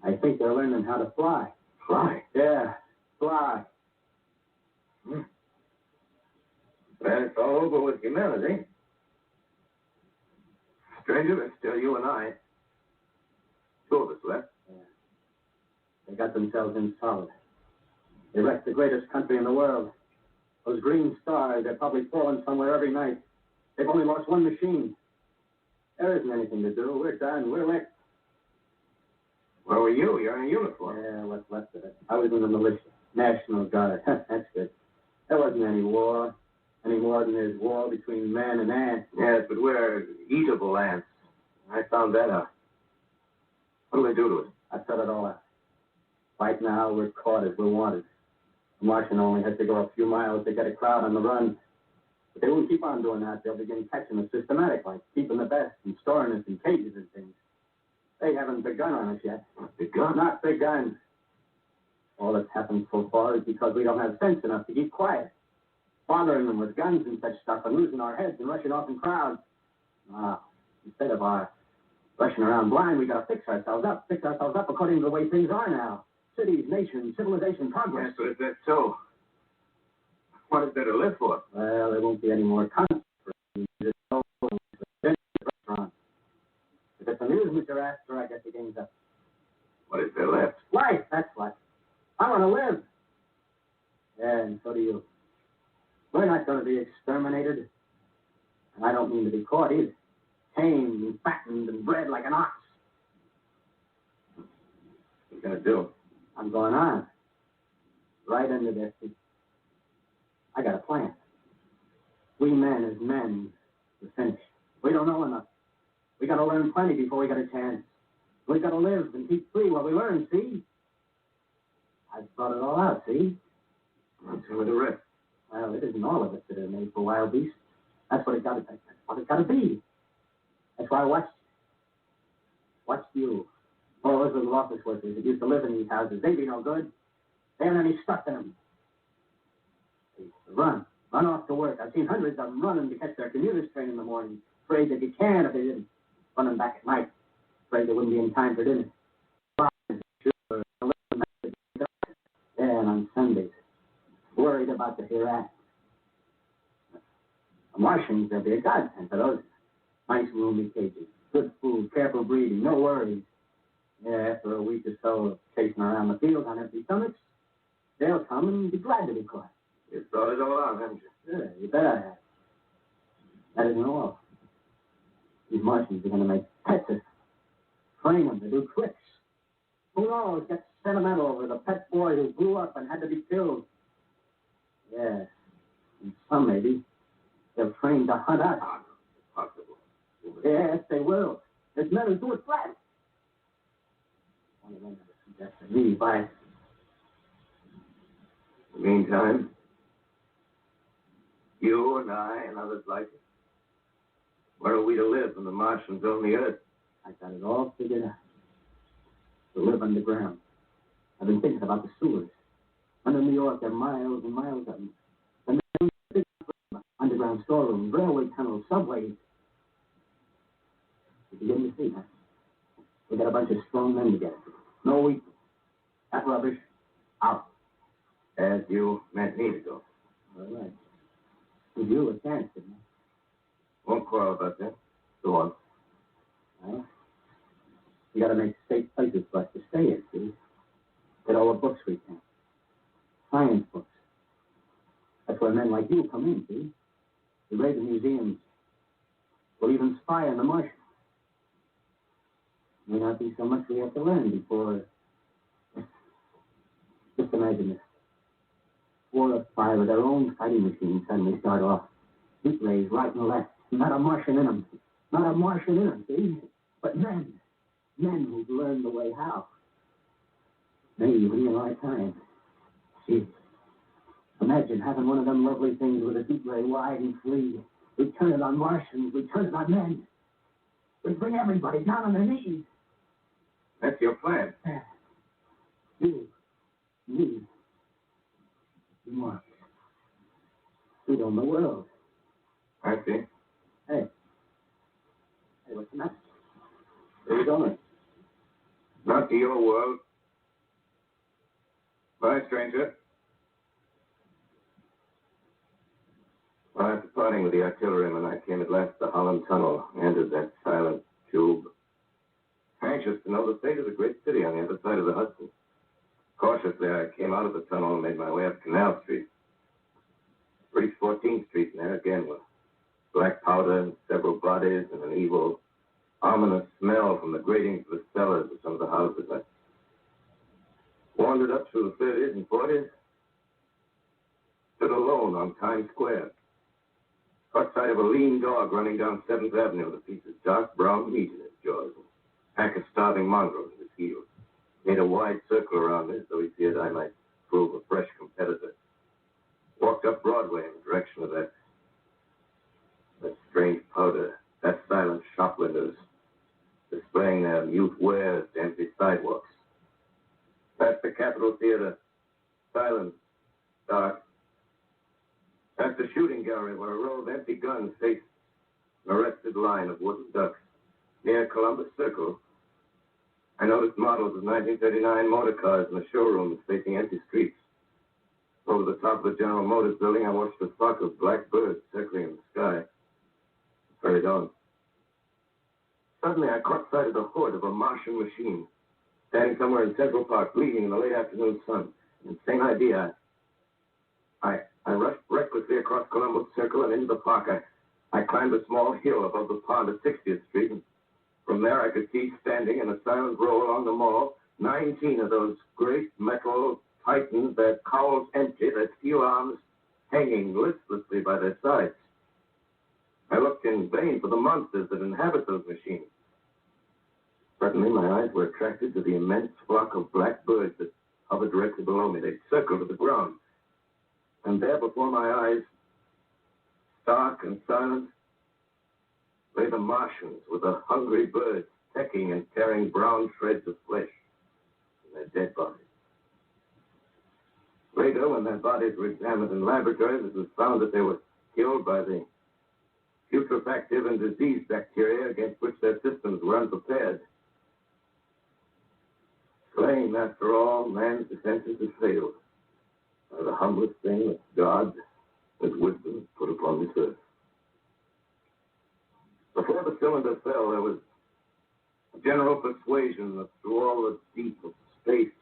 I think they're learning how to fly. Fly? Yeah, fly. Well, it's all over with humanity. Stranger, it's still you and I. 2 of us left. Yeah. They got themselves in solid. They wrecked the greatest country in the world. Those green stars, they're probably falling somewhere every night. They've only lost one machine. There isn't anything to do. We're done. We're licked. Where were you? You're in a uniform. Yeah, what's left of it. I was in the militia. National Guard. That's good. There wasn't any war. Any more than there's war between man and ant. Yes, but we're eatable ants. I found that out. What do they do to us? I set it all up. Right now, we're caught as we're wanted. The Martian only has to go a few miles to get a crowd on the run. If they won't keep on doing that, they'll begin catching us systematically, keeping the best and storing us in cages and things. They haven't begun on us yet. Begun? Not begun. All that's happened so far is because we don't have sense enough to keep quiet. Bothering them with guns and such stuff and losing our heads and rushing off in crowds. Instead of our rushing around blind, we got to fix ourselves up according to the way things are now. Cities, nations, civilization, progress. Yes, but if that's so, what is there to live for? Well, there won't be any more concerts. If it's amusement you're after, I guess the game's up. What is there left? Life, that's what. I want to live. Yeah, and so do you. We're not going to be exterminated. And I don't mean to be caught either. Tamed and fattened and bred like an ox. What are you going to do? I'm going on. Right into their feet. I got a plan. We men as men, we're finished. We don't know enough. We got to learn plenty before we got a chance. We got to live and keep free while we learn, see? I've thought it all out, see? What's with the rest? Well, it isn't all of us that are made for wild beasts. That's what it got to be. That's what it got to be. That's why I watched you. All those little office workers that used to live in these houses, they be no good. They haven't any stuff in them. They used to run off to work. I've seen hundreds of them running to catch their commuter's train in the morning, afraid that you can if they didn't. Running back at night, afraid they wouldn't be in time for dinner. And on Sundays, worried about the hereafter. The Martians, there'll be a godsend for those. Nice roomy cages, good food, careful breathing, no worries. Yeah, after a week or so of chasing around the field on empty stomachs, they'll come and be glad to be caught. You've thought it all out, haven't you? Yeah, you bet I have. That isn't all. These Martians are going to make pets of them. Train them to do tricks. Who knows, get sentimental over the pet boy who grew up and had to be killed. Yes, and some maybe, they'll train to hunt us. Possible. Yes, they will. There's men who do it flat. One of them never suggested me, by In the meantime, you and I and others like it, where are we to live when the Martians own the Earth? I got it all figured out. To live underground. I've been thinking about the sewers. Under New York, there are miles and miles of them. And then underground storerooms, railway tunnels, subways. You begin to see, huh? We got a bunch of strong men together. No weakness. That rubbish, out. As you meant me to go. All right. Give you a chance, didn't I? Won't quarrel about that. Go on. Well, you got to make safe places for us to stay in, see? Get all the books we can. Science books. That's where men like you come in, see? We raid the museums. We'll even spy on the Martians. May not be so much we have to learn before... Just imagine this. 4 or 5 of their own fighting machines suddenly start off. Heat rays right and left. Not a Martian in them. Not a Martian in them, see? But men. Men who've learned the way how. Maybe we in our time. See? Imagine having one of them lovely things with a heat ray wide and free. We turn it on Martians. We turn it on men. We bring everybody down on their knees. That's your plan. You. Me. Mark. We own the world. I see. Hey, what's the matter? Where are you going? Not to your world. Bye, stranger. Well, after parting with the artilleryman, I came at last to Holland Tunnel, entered that silent tube. Anxious to know the fate of the great city on the other side of the Hudson. Cautiously, I came out of the tunnel and made my way up Canal Street. Reached 14th Street, and there again was black powder and several bodies and an evil, ominous smell from the gratings of the cellars of some of the houses. I wandered up through the 30s and 40s, stood alone on Times Square. Caught sight of a lean dog running down 7th Avenue with a piece of dark brown meat in his jaws. A pack of starving mongrels in Made a wide circle around me, so he feared I might prove a fresh competitor. Walked up Broadway in the direction of that strange powder, that silent shop windows, displaying their mute wares to empty sidewalks. Past the Capitol Theater, silent, dark. Past the shooting gallery where a row of empty guns faced an arrested line of wooden ducks. Near Columbus Circle, I noticed models of 1939 motor cars in the showrooms facing empty streets. Over the top of the General Motors building, I watched a flock of black birds circling in the sky. Hurried on. Suddenly, I caught sight of the hood of a Martian machine, standing somewhere in Central Park, bleeding in the late afternoon sun. Insane idea. I rushed recklessly across Columbus Circle and into the park. I climbed a small hill above the pond at 60th Street, and from there I could see, standing in a silent row along the mall, 19 of those great metal titans, their cowls empty, their steel arms hanging listlessly by their sides. I looked in vain for the monsters that inhabit those machines. Suddenly, my eyes were attracted to the immense flock of black birds that hovered directly below me. They circled to the ground. And there before my eyes, stark and silent, lay the Martians with the hungry birds pecking and tearing brown shreds of flesh from their dead bodies. Later, when their bodies were examined in laboratories, it was found that they were killed by the putrefactive and disease bacteria against which their systems were unprepared. Slain, after all, man's defenses have failed by the humblest thing that God, with wisdom, put upon this earth. Before the cylinder fell, there was a general persuasion that through all the deep of space,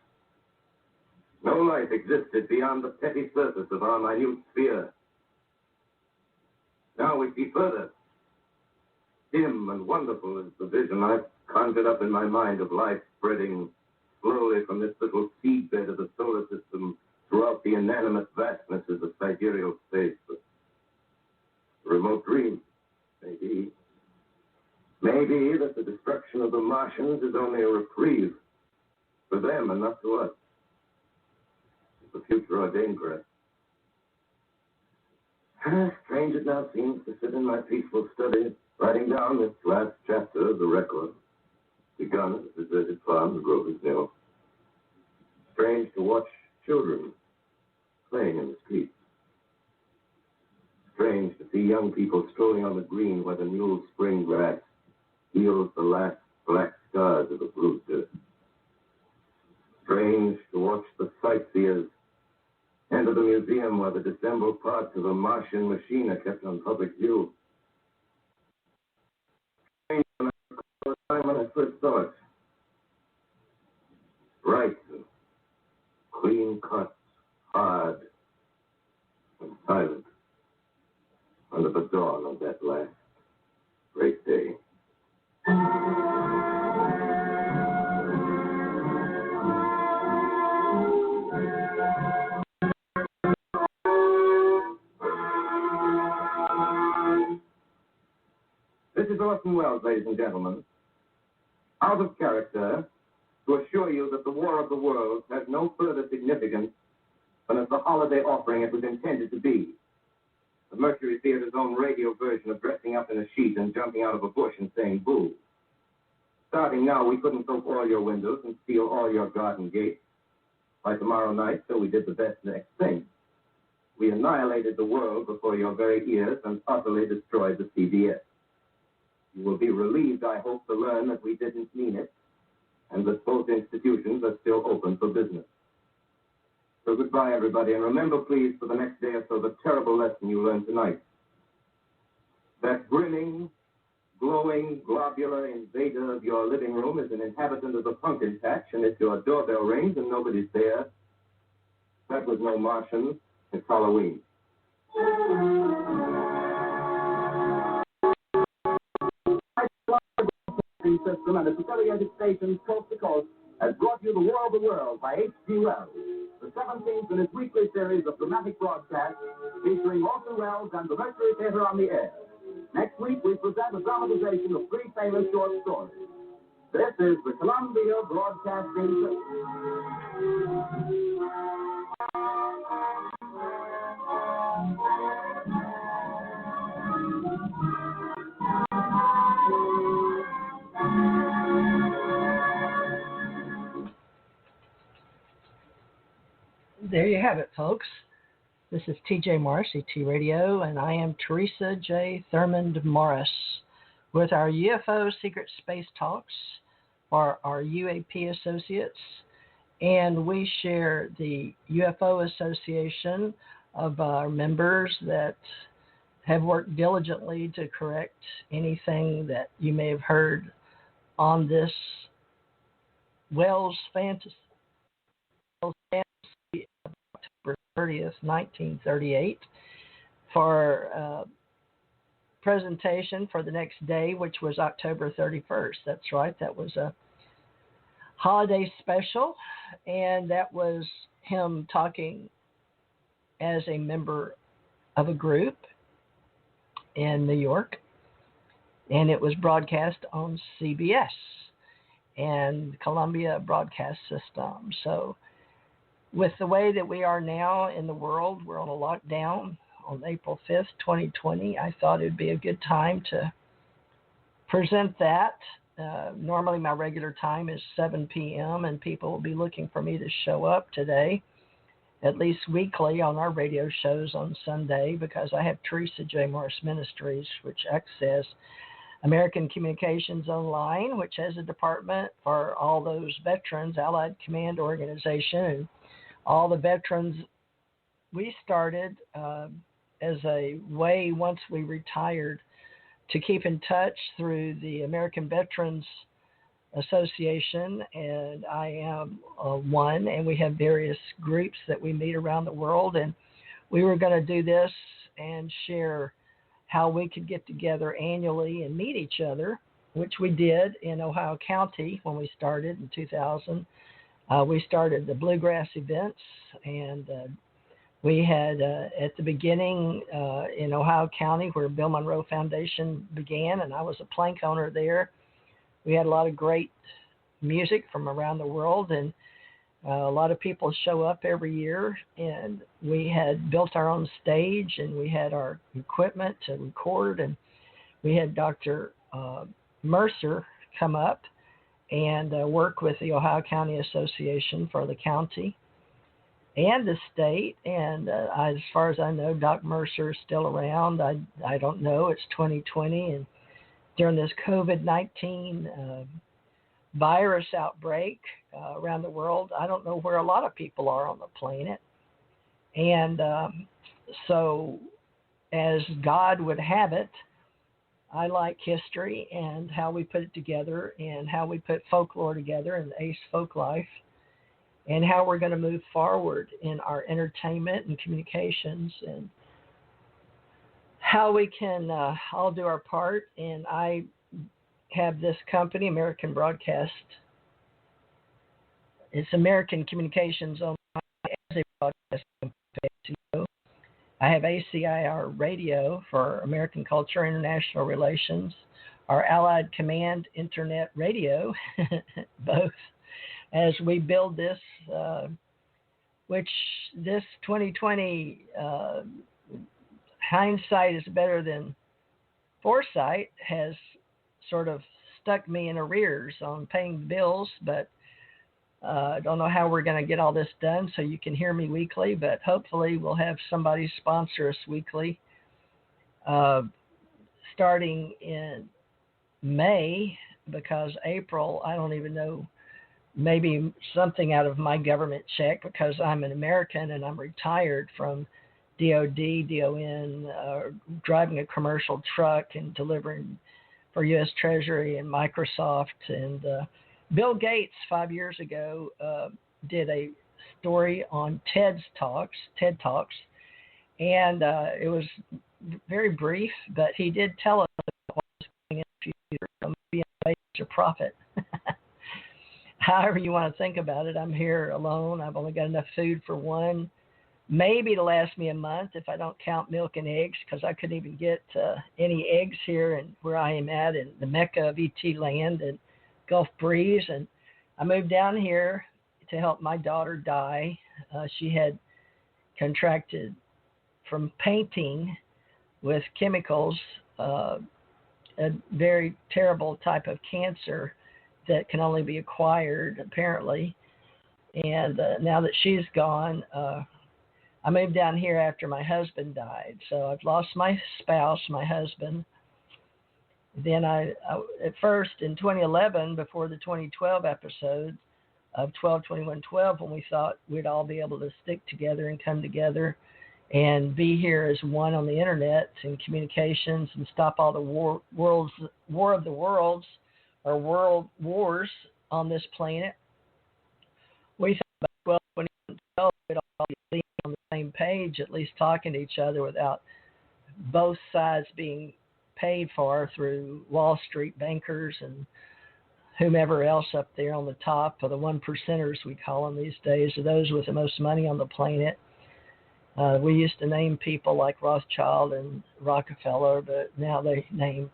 no life existed beyond the petty surface of our minute sphere. Now we see further. Dim and wonderful is the vision I've conjured up in my mind of life spreading slowly from this little seedbed of the solar system throughout the inanimate vastnesses of sidereal space. But a remote dream, maybe. Maybe that the destruction of the Martians is only a reprieve for them and not to us. The future ordained for us. Strange it now seems to sit in my peaceful study, writing down this last chapter of the record, begun at the deserted farm of Grover's Mill. Strange to watch children playing in the streets. Strange to see young people strolling on the green where the new spring grass heals the last black scars of the blue dirt. Strange to watch the sightseers enter the museum where the disassembled parts of a Martian machine are kept on public view. Strange when I recall the time when I first saw it. Bright and clean cut, hard and silent under the dawn of that last great day. This is Orson Welles, ladies and gentlemen. Out of character, to assure you that the War of the Worlds has no further significance than as the holiday offering it was intended to be. The Mercury Theater's own radio version of dressing up in a sheet and jumping out of a bush and saying boo. Starting now, we couldn't soak all your windows and steal all your garden gates. By tomorrow night, so we did the best next thing. We annihilated the world before your very ears and utterly destroyed the CBS. You will be relieved, I hope, to learn that we didn't mean it, and that both institutions are still open for business. So goodbye, everybody, and remember, please, for the next day or so, the terrible lesson you learned tonight. That grinning, glowing, globular invader of your living room is an inhabitant of the pumpkin patch, and if your doorbell rings and nobody's there, that was no Martian, it's Halloween. System and its affiliated stations coast to coast has brought you The War of the World by H.G. Wells, the 17th in its weekly series of dramatic broadcasts featuring Orson Welles and the Mercury Theater on the air. Next week, we present a dramatization of 3 famous short stories. This is the Columbia Broadcasting System. There you have it, folks. This is TJ Morris, ET Radio, and I am Teresa J. Thurmond Morris with our UFO Secret Space Talks for our UAP associates. And we share the UFO Association of our members that have worked diligently to correct anything that you may have heard on this Wells fantasy of October 30th, 1938, for presentation for the next day, which was October 31st. That's right, that was a holiday special, and that was him talking as a member of a group in New York, and it was broadcast on CBS and Columbia Broadcast System. So with the way that we are now in the world, we're on a lockdown on April 5th, 2020. I thought it would be a good time to present that. Normally my regular time is 7 p.m. and people will be looking for me to show up today, at least weekly, on our radio shows on Sunday, because I have Teresa J. Morris Ministries, which access American Communications Online, which has a department for all those veterans, Allied Command Organization, and all the veterans. We started as a way, once we retired, to keep in touch through the American Veterans Association, and I am one, and we have various groups that we meet around the world, and we were going to do this and share how we could get together annually and meet each other, which we did in Ohio County when we started in 2000. We started the Bluegrass events, and we had at the beginning in Ohio County, where Bill Monroe Foundation began, and I was a plank owner there. We had a lot of great music from around the world, and a lot of people show up every year, and we had built our own stage, and we had our equipment to record, and we had Dr. Mercer come up and work with the Ohio County Association for the county and the state. And as far as I know, Doc Mercer is still around. I don't know. It's 2020, and during this COVID-19 virus outbreak around the world, I don't know where a lot of people are on the planet. And so as God would have it, I like history and how we put it together and how we put folklore together in the Ace Folk Life, and how we're going to move forward in our entertainment and communications, and how we can all do our part. And I have this company, American Broadcast. It's American Communications Online as a broadcast company. I have ACIR Radio for American Culture International Relations, our Allied Command Internet Radio, both, as we build this, which this 2020, hindsight is better than foresight, has sort of stuck me in arrears on paying bills, but I don't know how we're going to get all this done so you can hear me weekly, but hopefully we'll have somebody sponsor us weekly starting in May, because April, I don't even know, maybe something out of my government check, because I'm an American and I'm retired from DOD, DON, driving a commercial truck and delivering for U.S. Treasury and Microsoft. And Bill Gates 5 years ago did a story on TED Talks, and it was very brief, but he did tell us what was going in the future, from being a major prophet. However you want to think about it, I'm here alone. I've only got enough food for one, maybe to last me a month if I don't count milk and eggs, because I couldn't even get any eggs here and where I am at in the Mecca of ET land. And Gulf breeze, and I moved down here to help my daughter die. She had contracted from painting with chemicals a very terrible type of cancer that can only be acquired, apparently. And now that she's gone, I moved down here after my husband died. So I've lost my spouse, my husband. Then I at first in 2011, before the 2012 episode of 12/21/12, when we thought we'd all be able to stick together and come together and be here as one on the internet and communications and stop all the war of the worlds or world wars on this planet. We thought about 12/21/12 we'd all be on the same page, at least talking to each other without both sides being paid for through Wall Street bankers and whomever else up there on the top, or the 1%ers we call them these days, are those with the most money on the planet. We used to name people like Rothschild and Rockefeller, but now they name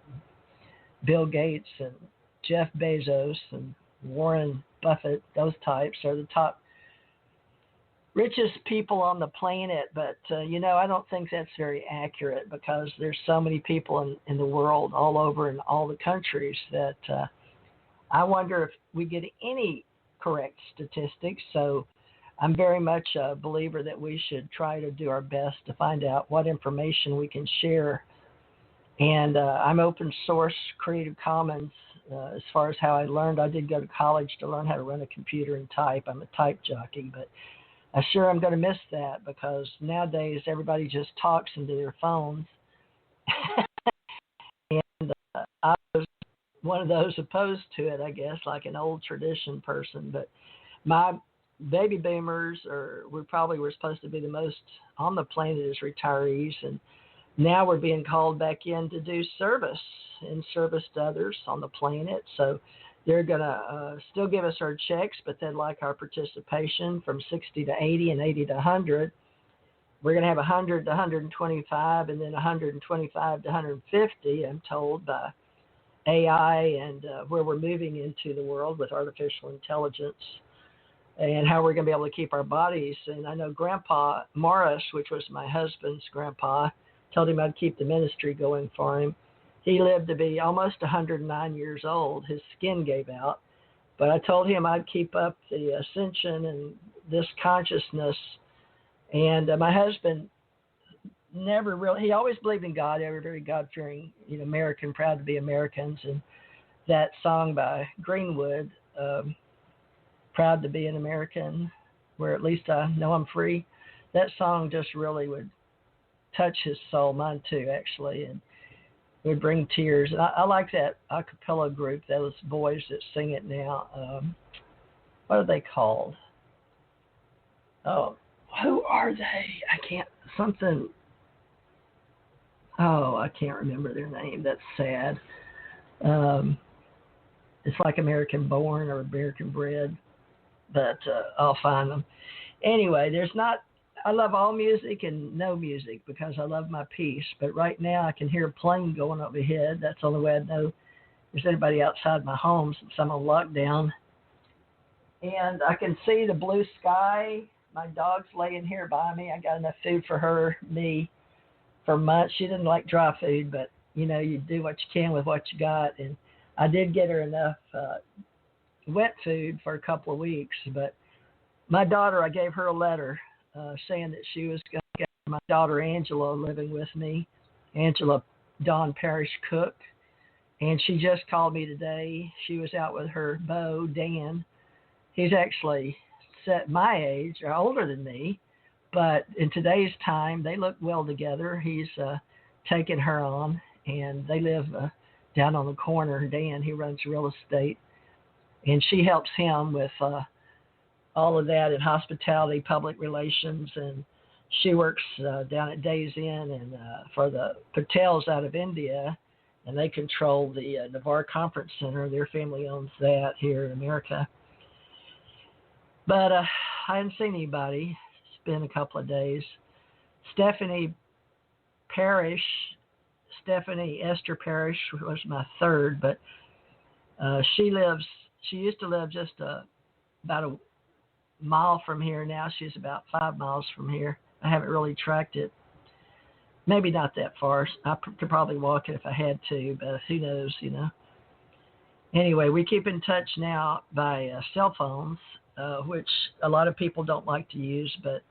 Bill Gates and Jeff Bezos and Warren Buffett. Those types are the top richest people on the planet, but I don't think that's very accurate, because there's so many people in the world, all over in all the countries, that I wonder if we get any correct statistics. So I'm very much a believer that we should try to do our best to find out what information we can share. And I'm open source, Creative Commons, as far as how I learned. I did go to college to learn how to run a computer and type. I'm a type jockey, but I sure am going to miss that, because nowadays everybody just talks into their phones. And I was one of those opposed to it, I guess, like an old tradition person. But my baby boomers were supposed to be the most on the planet as retirees, and now we're being called back in to do service to others on the planet. So they're going to still give us our checks, but they'd like our participation from 60 to 80 and 80 to 100. We're going to have 100 to 125 and then 125 to 150, I'm told, by AI and where we're moving into the world with artificial intelligence, and how we're going to be able to keep our bodies. And I know Grandpa Morris, which was my husband's grandpa, told him I'd keep the ministry going for him. He lived to be almost 109 years old. His skin gave out. But I told him I'd keep up the ascension and this consciousness. And my husband he always believed in God, very God-fearing, American, proud to be Americans. And that song by Greenwood, Proud to be an American, where at least I know I'm free, that song just really would touch his soul, mine too, actually, and it would bring tears. And I like that a cappella group, those boys that sing it now. What are they called? Oh, who are they? I can't remember their name. That's sad. It's like American Born or American Bred, but I'll find them. Anyway, I love all music and no music, because I love my peace. But right now I can hear a plane going overhead. That's the only way I know there's anybody outside my home, since I'm on lockdown. And I can see the blue sky. My dog's laying here by me. I got enough food for me for months. She didn't like dry food, but you do what you can with what you got. And I did get her enough wet food for a couple of weeks. But my daughter, I gave her a letter saying that she was going to get my daughter Angela living with me, Angela Dawn Parrish Cook. And she just called me today. She was out with her beau, Dan. He's actually set my age, or older than me, but in today's time, they look well together. He's taken her on, and they live down on the corner. Dan, he runs real estate, and she helps him with all of that in hospitality, public relations, and she works down at Days Inn and for the Patels out of India, and they control the Navarre Conference Center. Their family owns that here in America. But I hadn't seen anybody. It's been a couple of days. Stephanie Esther Parrish was my third, but She used to live just about a mile from here. Now she's about 5 miles from here. I haven't really tracked it. Maybe not that far. I could probably walk it if I had to, but who knows, Anyway, we keep in touch now by cell phones, which a lot of people don't like to use, but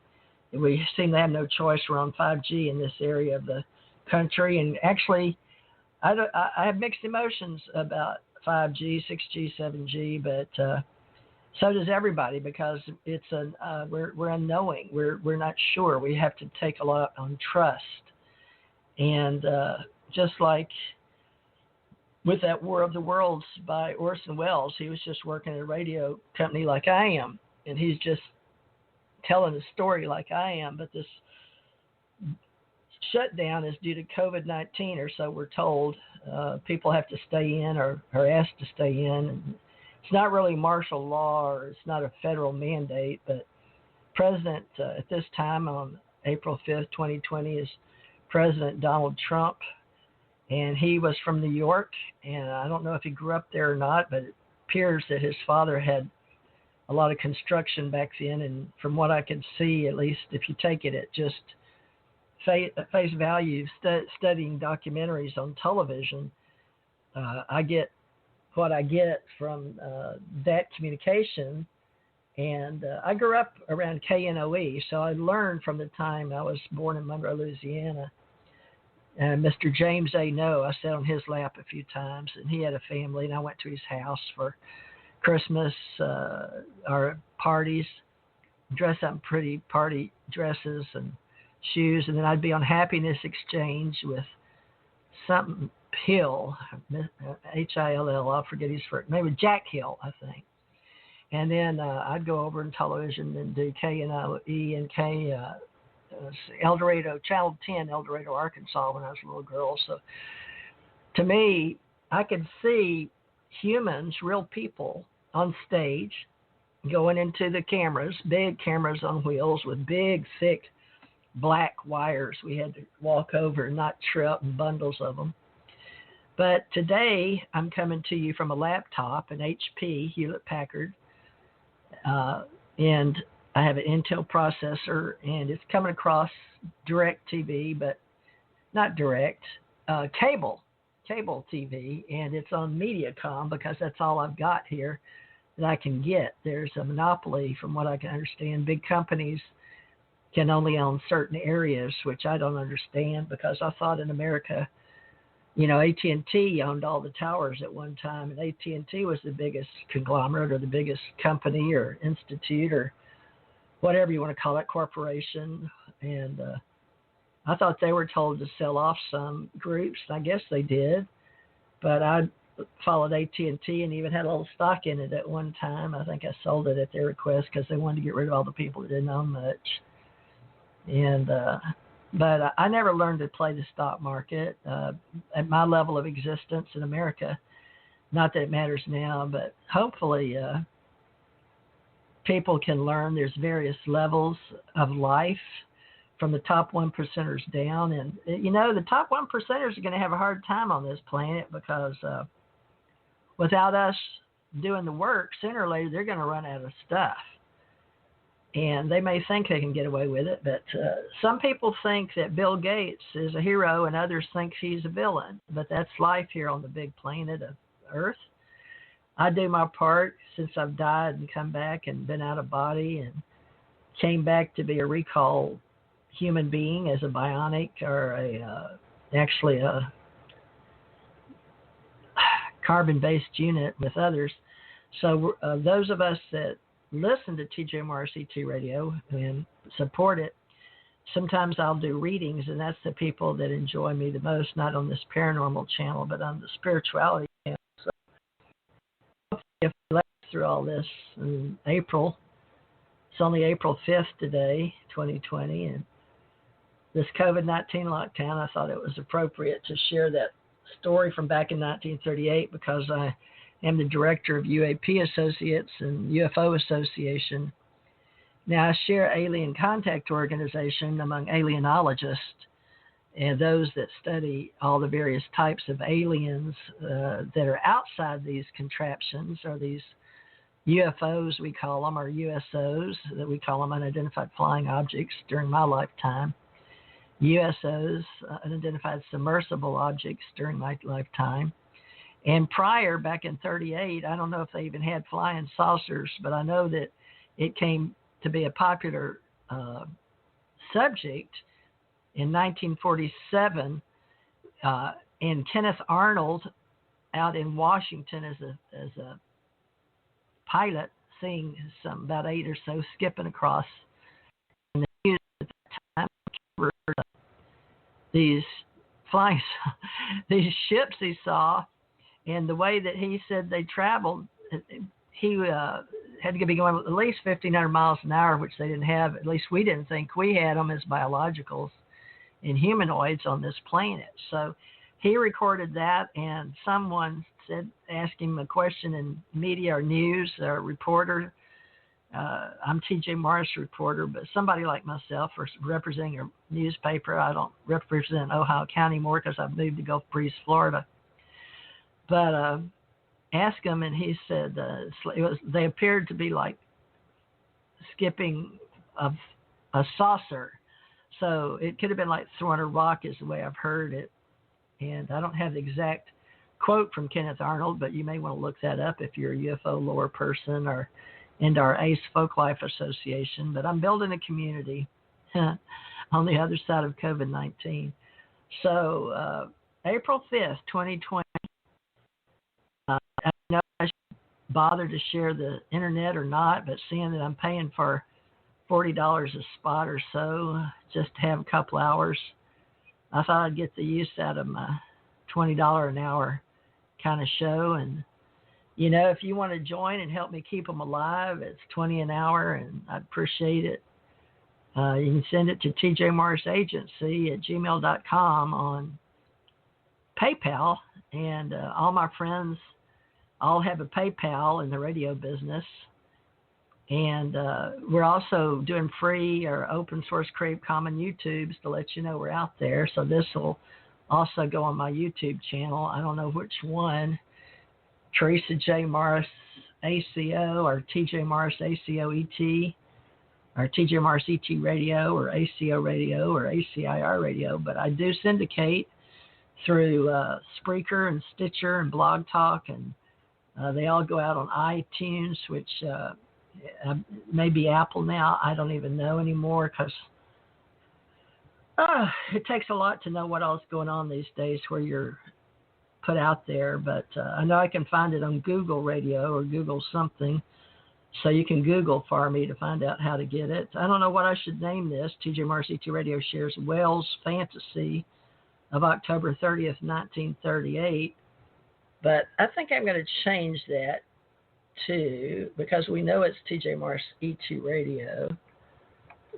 we seem to have no choice. We're on 5G in this area of the country, and actually, I have mixed emotions about 5G, 6G, 7G, but so does everybody, because it's we're unknowing. We're not sure. We have to take a lot on trust, and just like with that War of the Worlds by Orson Welles, he was just working at a radio company like I am, and he's just telling a story like I am, but this shutdown is due to COVID-19, or so we're told. People have to stay in or are asked to stay in. And it's not really martial law, or it's not a federal mandate, but President at this time on April 5th, 2020 is President Donald Trump, and he was from New York, and I don't know if he grew up there or not, but it appears that his father had a lot of construction back then, and from what I could see, at least if you take it at just face value, studying documentaries on television, I get what I get from that communication, and I grew up around KNOE, so I learned from the time I was born in Monroe, Louisiana. And Mr. James A. No, I sat on his lap a few times, and he had a family, and I went to his house for Christmas or parties, dress up in pretty party dresses and shoes, and then I'd be on Happiness Exchange with something Hill, Hill, I'll forget his first, maybe Jack Hill, I think. And then I'd go over in television and do KNOE and El Dorado, Channel 10, El Dorado, Arkansas, when I was a little girl. So to me, I could see humans, real people, on stage going into the cameras, big cameras on wheels with big, thick, black wires we had to walk over and not trip, and bundles of them. But today, I'm coming to you from a laptop, an HP, Hewlett-Packard, and I have an Intel processor, and it's coming across direct TV, but not direct, cable TV, and it's on Mediacom, because that's all I've got here that I can get. There's a monopoly, from what I can understand. Big companies can only own certain areas, which I don't understand, because I thought in America, AT&T owned all the towers at one time, and AT&T was the biggest conglomerate, or the biggest company or institute, or whatever you want to call it, corporation. And I thought they were told to sell off some groups. I guess they did, but I followed AT&T and even had a little stock in it at one time. I think I sold it at their request, because they wanted to get rid of all the people that didn't own much. And but I never learned to play the stock market at my level of existence in America. Not that it matters now, but hopefully people can learn. There's various levels of life, from the top 1%ers down. And, the top 1%ers are going to have a hard time on this planet, because without us doing the work, sooner or later, they're going to run out of stuff. And they may think they can get away with it, but some people think that Bill Gates is a hero and others think he's a villain. But that's life here on the big planet of Earth. I do my part since I've died and come back and been out of body and came back to be a recall human being as a bionic, or actually a carbon-based unit with others. So those of us that listen to TJMRCT Radio and support it, sometimes I'll do readings, and that's the people that enjoy me the most, not on this paranormal channel, but on the spirituality channel. So hopefully, if we last through all this in April, it's only April 5th today, 2020, and this COVID-19 lockdown, I thought it was appropriate to share that story from back in 1938, because I am the director of UAP Associates and UFO Association. Now, I share Alien Contact Organization among Alienologists, and those that study all the various types of aliens that are outside these contraptions, or these UFOs we call them, or USOs that we call them, unidentified flying objects during my lifetime. USOs, unidentified submersible objects during my lifetime. And prior, back in 1938, I don't know if they even had flying saucers, but I know that it came to be a popular subject in 1947, and Kenneth Arnold out in Washington as a pilot, seeing about 8 or so skipping across. And the news at that time covered these flying, these ships he saw, and the way that he said they traveled, he had to be going at least 1,500 miles an hour, which they didn't have. At least we didn't think we had them as biologicals and humanoids on this planet. So he recorded that, and someone asked him a question in media or news, or reporter. I'm T.J. Morris reporter, but somebody like myself, or representing a newspaper. I don't represent Ohio County more because I've moved to Gulf Breeze, Florida. But asked him, and he said they appeared to be like skipping of a saucer. So it could have been like throwing a rock, is the way I've heard it. And I don't have the exact quote from Kenneth Arnold, but you may want to look that up if you're a UFO lore person or into our ACE Folklife Association. But I'm building a community on the other side of COVID-19. So April 5th, 2020, I know I should bother to share the internet or not, but seeing that I'm paying for $40 a spot or so just to have a couple hours, I thought I'd get the use out of my $20 an hour kind of show. And, you know, if you want to join and help me keep them alive, it's $20 an hour, and I'd appreciate it. You can send it to tjmorrisagency@gmail.com on PayPal. And all my friends all have a PayPal in the radio business. And we're also doing free or open source Creative Commons YouTubes to let you know we're out there. So this will also go on my YouTube channel. I don't know which one, Teresa J. Morris ACO or TJ Morris ACO ET, or TJ Morris ET Radio, or ACO Radio, or ACIR Radio. But I do syndicate through Spreaker and Stitcher and Blog Talk, and they all go out on iTunes, which maybe Apple now. I don't even know anymore, because it takes a lot to know what else is going on these days where you're put out there. But I know I can find it on Google Radio or Google something. So you can Google for me to find out how to get it. I don't know what I should name this. TJ Morris ET Radio shares Wells Fantasy of October 30th, 1938. But I think I'm going to change that to, because we know it's TJ Morris ET Radio.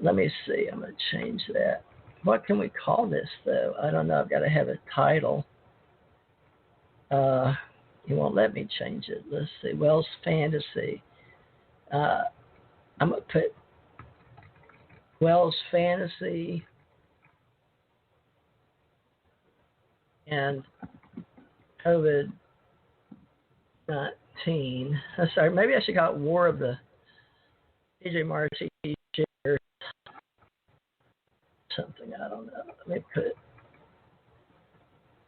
Let me see. I'm going to change that. What can we call this, though? I don't know. I've got to have a title. You won't let me change it. Let's see. Wells Fantasy. I'm going to put Wells Fantasy and COVID-19. Sorry, maybe I should call it War of the TJ Morris shares something. I don't know. Let me put it.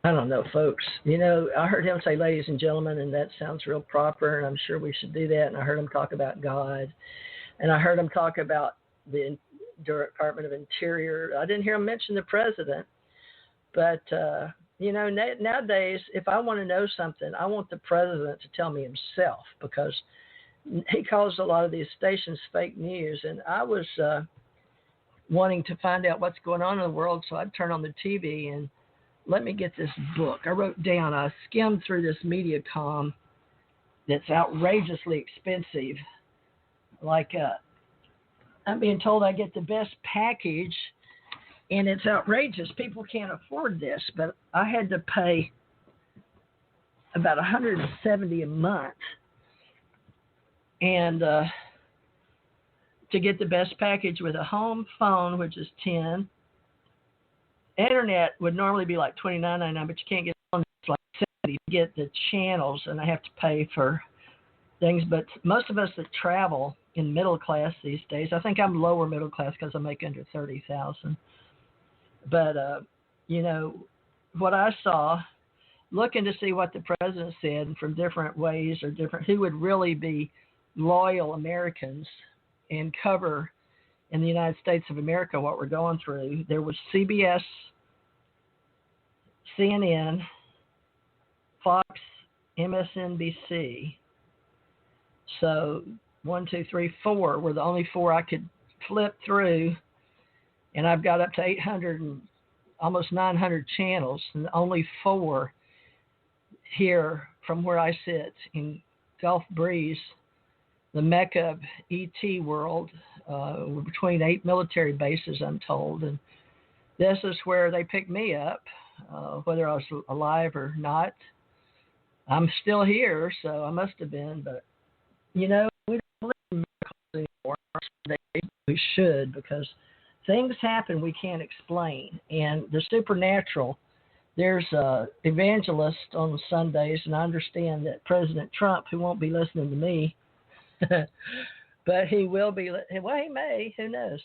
I don't know, folks. You know, I heard him say ladies and gentlemen, and that sounds real proper, and I'm sure we should do that. And I heard him talk about God, and I heard him talk about the Department of Interior. I didn't hear him mention the president, but, you know, nowadays, if I want to know something, I want the president to tell me himself, because he calls a lot of these stations fake news. And I was wanting to find out what's going on in the world, so I'd turn on the TV and let me get this book. I wrote down, I skimmed through this MediaCom that's outrageously expensive. Like, I'm being told I get the best package, and it's outrageous. People can't afford this, but I had to pay about $170 a month, and to get the best package with a home phone, which is $10, internet would normally be like $29.99, but you can't get on. It's like $70 to get the channels, and I have to pay for things. But most of us that travel in middle class these days, I think I'm lower middle class because I make under $30,000. But what I saw, looking to see what the president said from different ways or different, who would really be loyal Americans and cover in the United States of America what we're going through. There was CBS, CNN, Fox, MSNBC. So 1, 2, 3, 4 were the only 4 I could flip through, and I've got up to 800 and almost 900 channels, and only 4 here from where I sit in Gulf Breeze, the mecca of ET world. We're between 8 military bases, I'm told, and this is where they picked me up, whether I was alive or not. I'm still here, so I must have been, but we don't believe in miracles anymore. We should, because things happen we can't explain, and the supernatural. There's evangelists on Sundays, and I understand that President Trump, who won't be listening to me, but he will be. Well, he may. Who knows?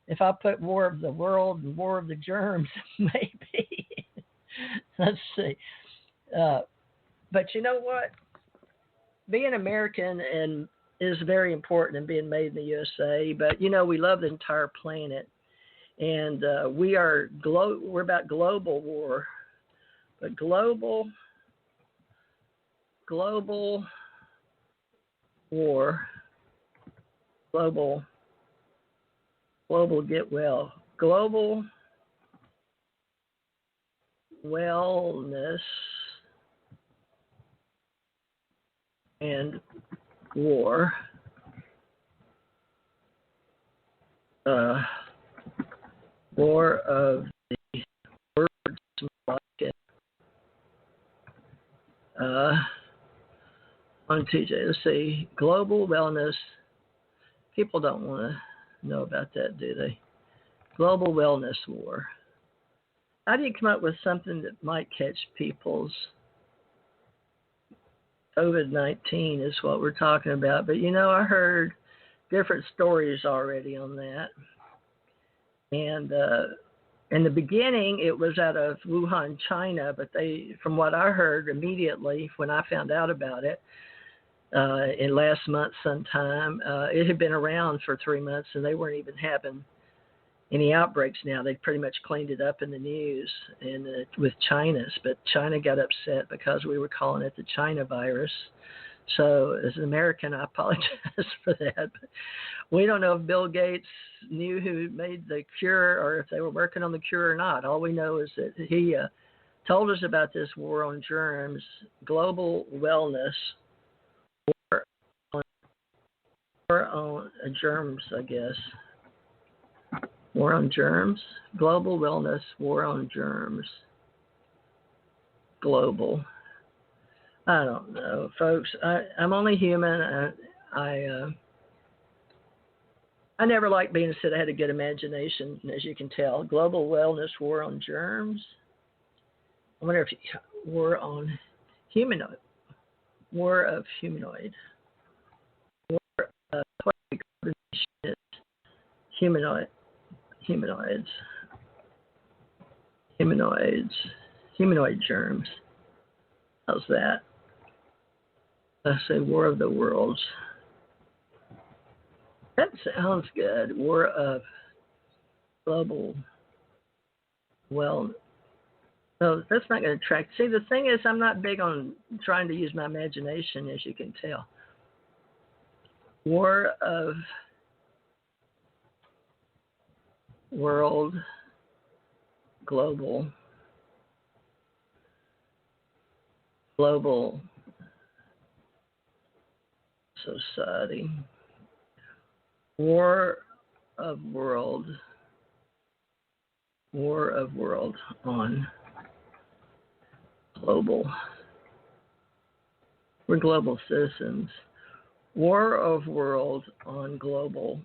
If I put War of the World and War of the Germs, maybe. Let's see. But you know what? Being American is very important, and being made in the USA. But we love the entire planet, and we're about global war. But global war, global get well, global wellness and war. War of the words market. On TJ, let's see. Global wellness. People don't want to know about that, do they? Global wellness war. How do you come up with something that might catch people's COVID-19 is what we're talking about. But, I heard different stories already on that. And in the beginning, it was out of Wuhan, China. But from what I heard immediately when I found out about it, in last month sometime, it had been around for 3 months, and they weren't even having any outbreaks now. They pretty much cleaned it up in the news and with China's, but China got upset because we were calling it the China virus. So as an American, I apologize for that. But we don't know if Bill Gates knew who made the cure or if they were working on the cure or not. All we know is that he told us about this war on germs, global wellness, war on germs, I guess. War on germs, global wellness, war on germs, global. I don't know, folks. I'm only human. I never liked being said I had a good imagination, as you can tell. Global wellness, war on germs. I wonder if war on humanoid, war of humanoid, war of what we call this humanoid. Humanoid germs. How's that? Let's say War of the Worlds. That sounds good. War of global. Well, no, that's not going to attract. See, the thing is, I'm not big on trying to use my imagination, as you can tell. War of world, global society, war of world on global. We're global citizens. War of world on global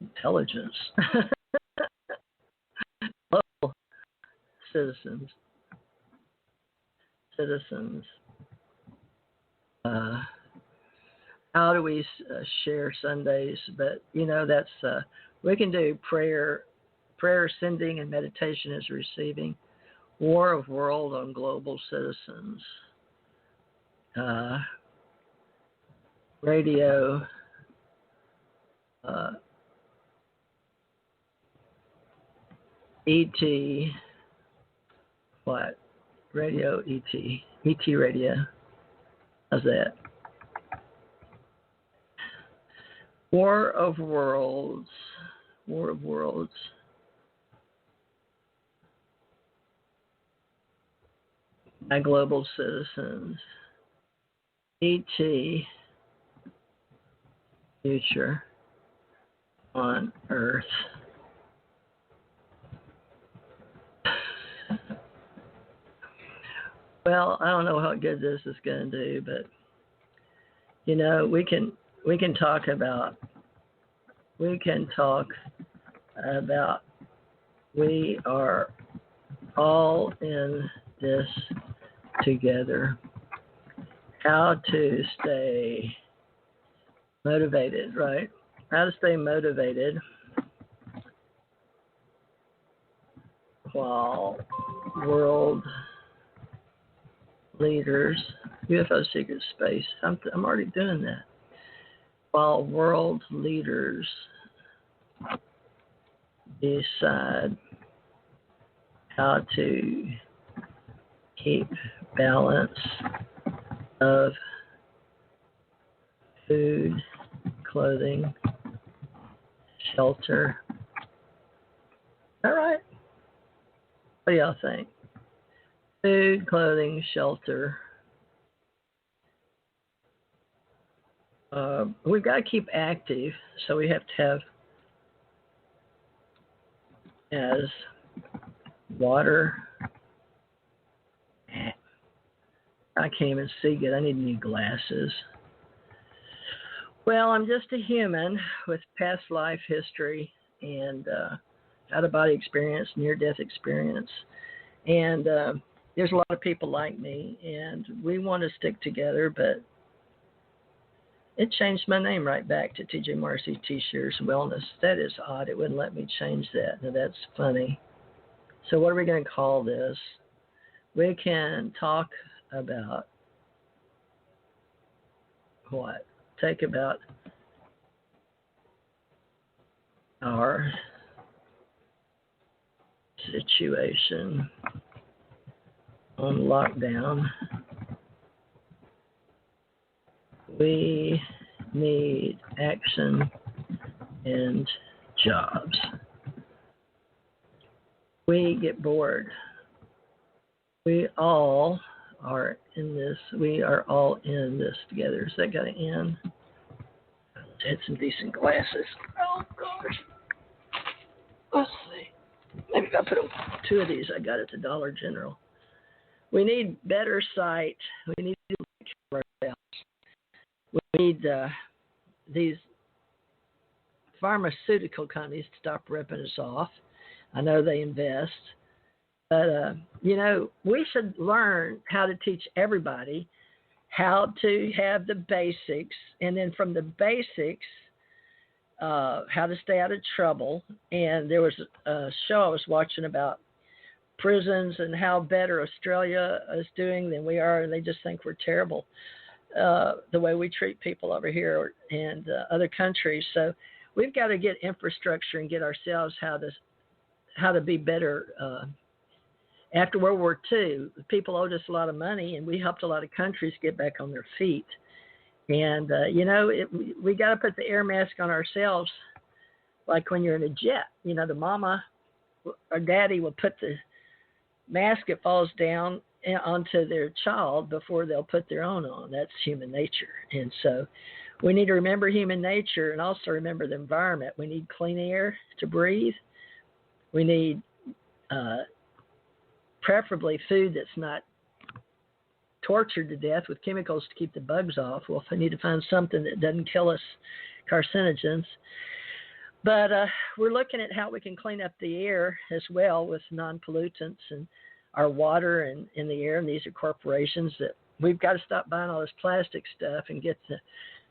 intelligence. Global citizens. How do we share Sundays? But that's we can do prayer sending, and meditation is receiving. War of World on Global Citizens. Radio. ET. What? Radio ET. ET Radio. How's that? War of Worlds. War of Worlds. My Global Citizens. ET. Future on Earth. Well, I don't know how good this is going to do, but we can talk about we are all in this together. How to stay motivated, right? How to stay motivated while world leaders, UFO secret space. I'm already doing that. While world leaders decide how to keep balance of food, clothing, shelter. All right. What do y'all think? Food, clothing, shelter. We've got to keep active, so we have to have as water. I can't even see good. I need new glasses. Well, I'm just a human with past life history and out-of-body experience, near-death experience. And there's a lot of people like me, and we want to stick together, but it changed my name right back to TJ Marcy T-Shirts Wellness. That is odd. It wouldn't let me change that. Now, that's funny. So what are we going to call this? We can talk about what? Take about our situation on lockdown. We need action and jobs. We get bored. We all are in this. We are all in this together. Is that going to end? I had some decent glasses. Oh, gosh. Let's see. Maybe if I put two of these I got at the Dollar General. We need better sight. We need to take care of ourselves. We need these pharmaceutical companies to stop ripping us off. I know they invest. But, we should learn how to teach everybody how to have the basics. And then from the basics, how to stay out of trouble. And there was a show I was watching about prisons and how better Australia is doing than we are. And they just think we're terrible, the way we treat people over here and other countries. So we've got to get infrastructure and get ourselves how to be better. After World War II, people owed us a lot of money, and we helped a lot of countries get back on their feet. And, we got to put the air mask on ourselves, like when you're in a jet. The mama or daddy will put the mask that falls down onto their child before they'll put their own on. That's human nature. And so we need to remember human nature and also remember the environment. We need clean air to breathe. We need preferably food that's not tortured to death with chemicals to keep the bugs off. Well, if I need to find something that doesn't kill us, carcinogens. But we're looking at how we can clean up the air as well with non-pollutants and our water and in the air. And these are corporations that we've got to stop buying all this plastic stuff and get the.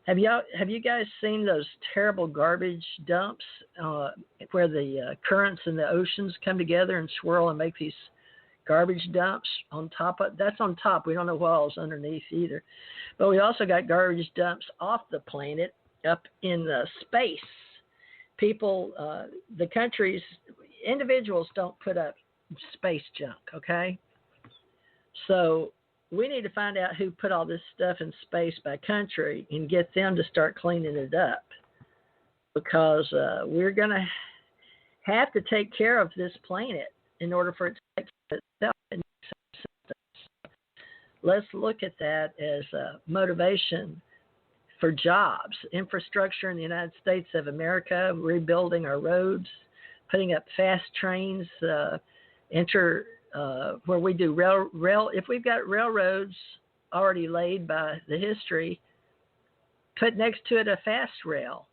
Have you guys seen those terrible garbage dumps where the currents in the oceans come together and swirl and make these garbage dumps on top of? That's on top. We don't know what all's underneath either. But we also got garbage dumps off the planet up in space. People, the countries, individuals don't put up space junk, okay? So we need to find out who put all this stuff in space by country and get them to start cleaning it up, because we're going to have to take care of this planet in order for it to take care of itself. Let's look at that as a motivation for jobs, infrastructure in the United States of America, rebuilding our roads, putting up fast trains, where we do rail. If we've got railroads already laid by the history, put next to it a fast rail.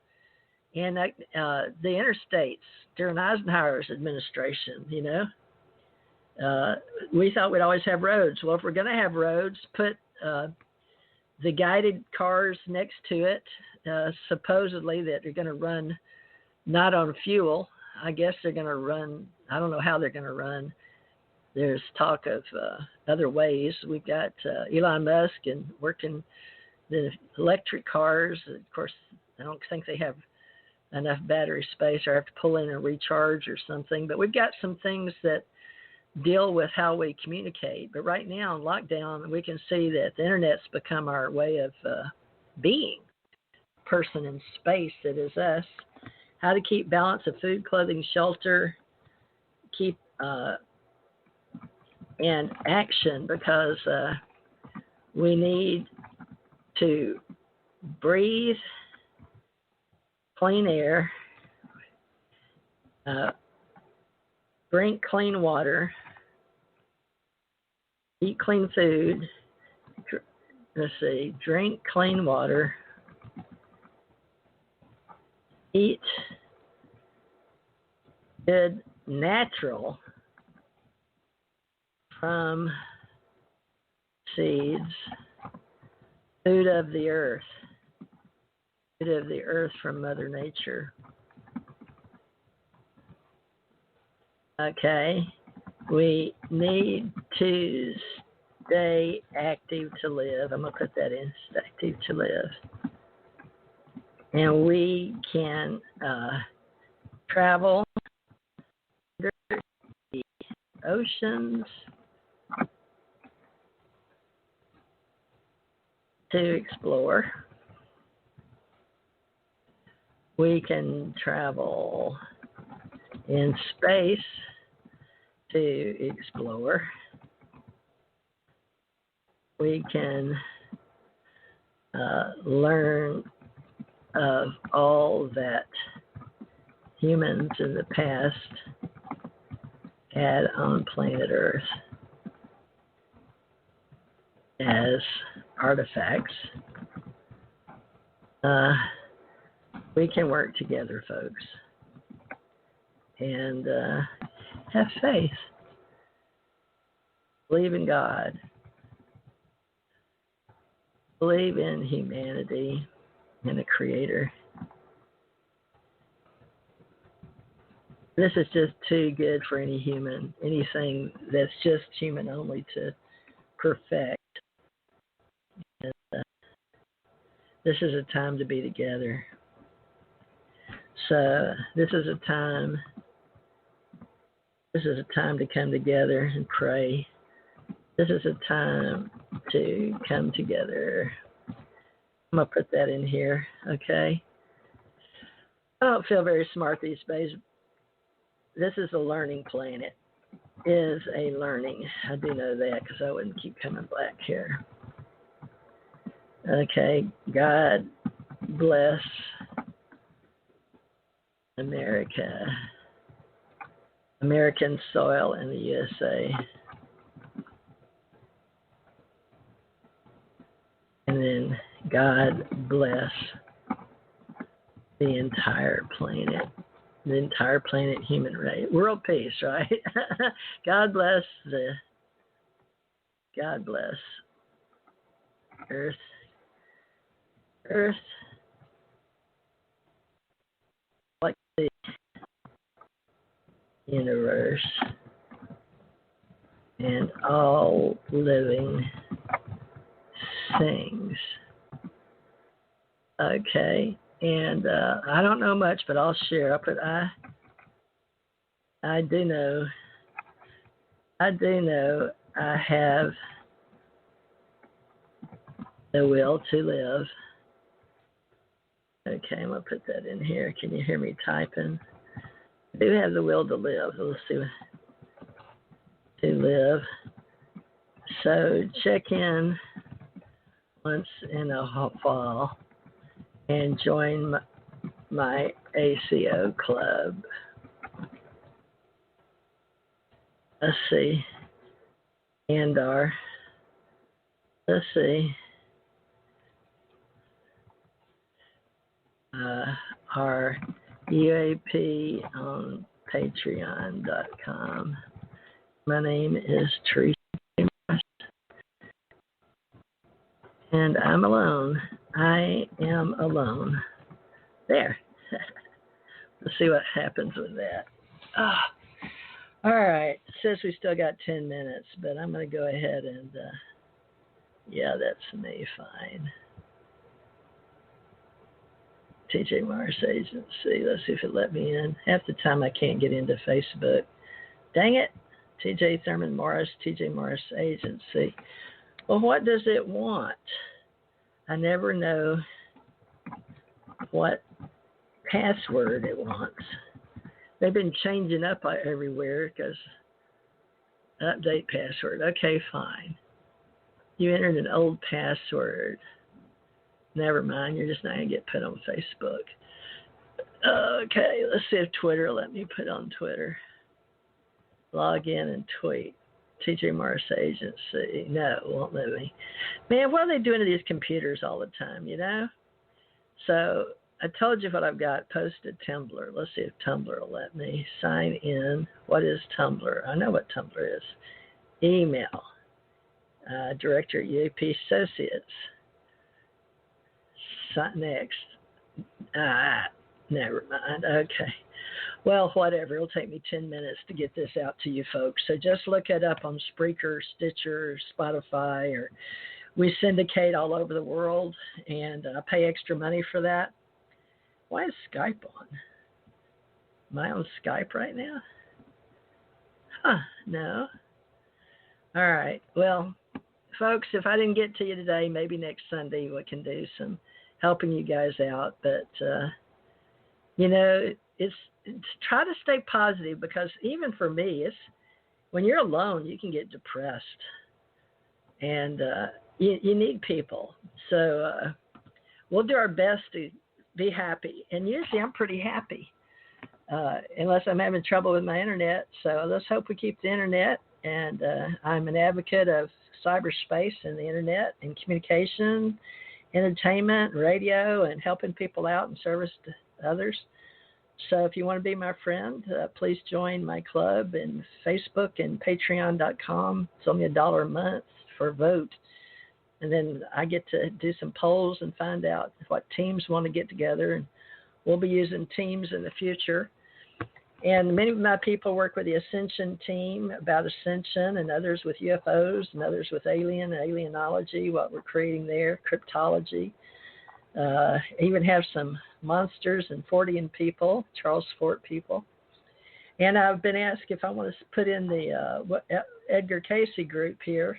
And the interstates during Eisenhower's administration, we thought we'd always have roads. Well, if we're going to have roads, put the guided cars next to it, supposedly that they're going to run not on fuel. I guess they're going to run, I don't know how they're going to run. There's talk of other ways. We've got Elon Musk and working the electric cars. Of course, I don't think they have enough battery space, or have to pull in and recharge or something. But we've got some things that deal with how we communicate. But right now in lockdown, we can see that the internet's become our way of being, person in space that is us. How to keep balance of food, clothing, shelter, keep and action, because we need to breathe clean air, drink clean water, eat clean food, drink clean water, eat good natural from seeds, food of the earth from Mother Nature. Okay, we need to stay active to live. I'm going to put that in, stay active to live. And we can travel under the oceans to explore. We can travel in space to explore. We can learn of all that humans in the past had on planet Earth as artifacts. We can work together, folks, and have faith. Believe in God. Believe in humanity and the Creator. This is just too good for any human, anything that's just human only to perfect. And, this is a time to be together. So this is a time to come together and pray. This is a time to come together. I'm going to put that in here, okay? I don't feel very smart these days. This is a learning planet. Is a learning. I do know that because I wouldn't keep coming back here. Okay, God bless America, American soil in the USA. And then God bless the entire planet. the entire planet human race. World peace, right? God bless Earth. Like the universe and all living things. Okay, and I don't know much, but I'll share. But I do know I have the will to live. Okay, I'm gonna put that in here. Can you hear me typing? I do have the will to live. Let's see. To live. So check in once in a while and join my ACO club. Let's see. And let's see. Our UAP on Patreon.com. My name is Teresa, and I'm alone. I am alone. There. Let's see what happens with that. All right. It says we still got 10 minutes, but I'm going to go ahead and, yeah, that's me. Fine. TJ Morris Agency. Let's see if it let me in. Half the time I can't get into Facebook. Dang it. TJ Thurman Morris, TJ Morris Agency. Well, what does it want? I never know what password it wants. They've been changing up everywhere because update password. Okay, fine. You entered an old password. Never mind, you're just not going to get put on Facebook. Okay, let's see if Twitter will let me put on Twitter. Log in and tweet. TJ Morris Agency. No, it won't let me. Man, what are they doing to these computers all the time, you know? So I told you what I've got posted Tumblr. Let's see if Tumblr will let me sign in. What is Tumblr? I know what Tumblr is. Email. Director at UAP Associates. Next. Never mind. Okay. Well, whatever. It'll take me 10 minutes to get this out to you folks. So just look it up on Spreaker, Stitcher, Spotify, or we syndicate all over the world, and I pay extra money for that. Why is Skype on? Am I on Skype right now? Huh, no. All right. Well, folks, if I didn't get to you today, maybe next Sunday we can do some helping you guys out. But, you know, it's try to stay positive, because even for me, it's when you're alone, you can get depressed. And you need people. So we'll do our best to be happy. And usually I'm pretty happy, unless I'm having trouble with my internet. So let's hope we keep the internet. And I'm an advocate of cyberspace and the internet and communication, entertainment, radio, and helping people out and service to others. So if you want to be my friend, please join my club in Facebook and Patreon.com. It's only $1 a month for a vote. And then I get to do some polls and find out what teams want to get together. And we'll be using teams in the future. And many of my people work with the Ascension team about Ascension, and others with UFOs, and others with alienology, what we're creating there, cryptology. Even have some monsters and Fortean people, Charles Fort people. And I've been asked if I want to put in the Edgar Casey group here,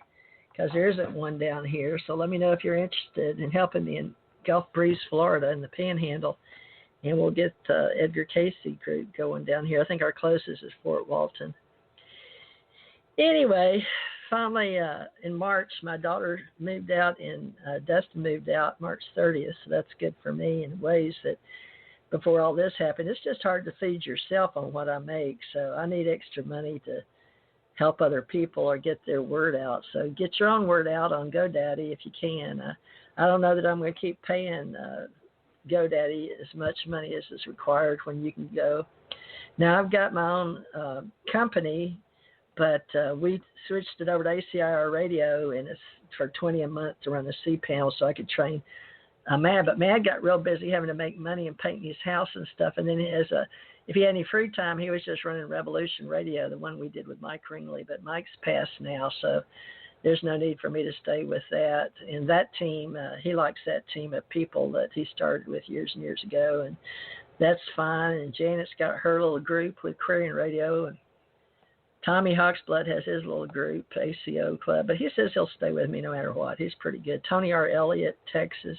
because there isn't one down here. So let me know if you're interested in helping me in Gulf Breeze, Florida, in the Panhandle. And we'll get Edgar Casey group going down here. I think our closest is Fort Walton. Anyway, finally, in March, my daughter moved out, and Dustin moved out March 30th. So that's good for me in ways that before all this happened, it's just hard to feed yourself on what I make. So I need extra money to help other people or get their word out. So get your own word out on GoDaddy if you can. I don't know that I'm going to keep paying GoDaddy as much money as is required when you can go. Now, I've got my own company, but we switched it over to ACIR Radio, and it's for $20 a month to run the C panel so I could train Mad. But Mad got real busy having to make money and painting his house and stuff. And then if he had any free time, he was just running Revolution Radio, the one we did with Mike Ringley. But Mike's passed now, so there's no need for me to stay with that. And that team, he likes that team of people that he started with years and years ago, and that's fine. And Janet's got her little group with Aquarian Radio, and Tommy Hawksblood has his little group, ACO Club, but he says he'll stay with me no matter what. He's pretty good. Tony R. Elliott, Texas.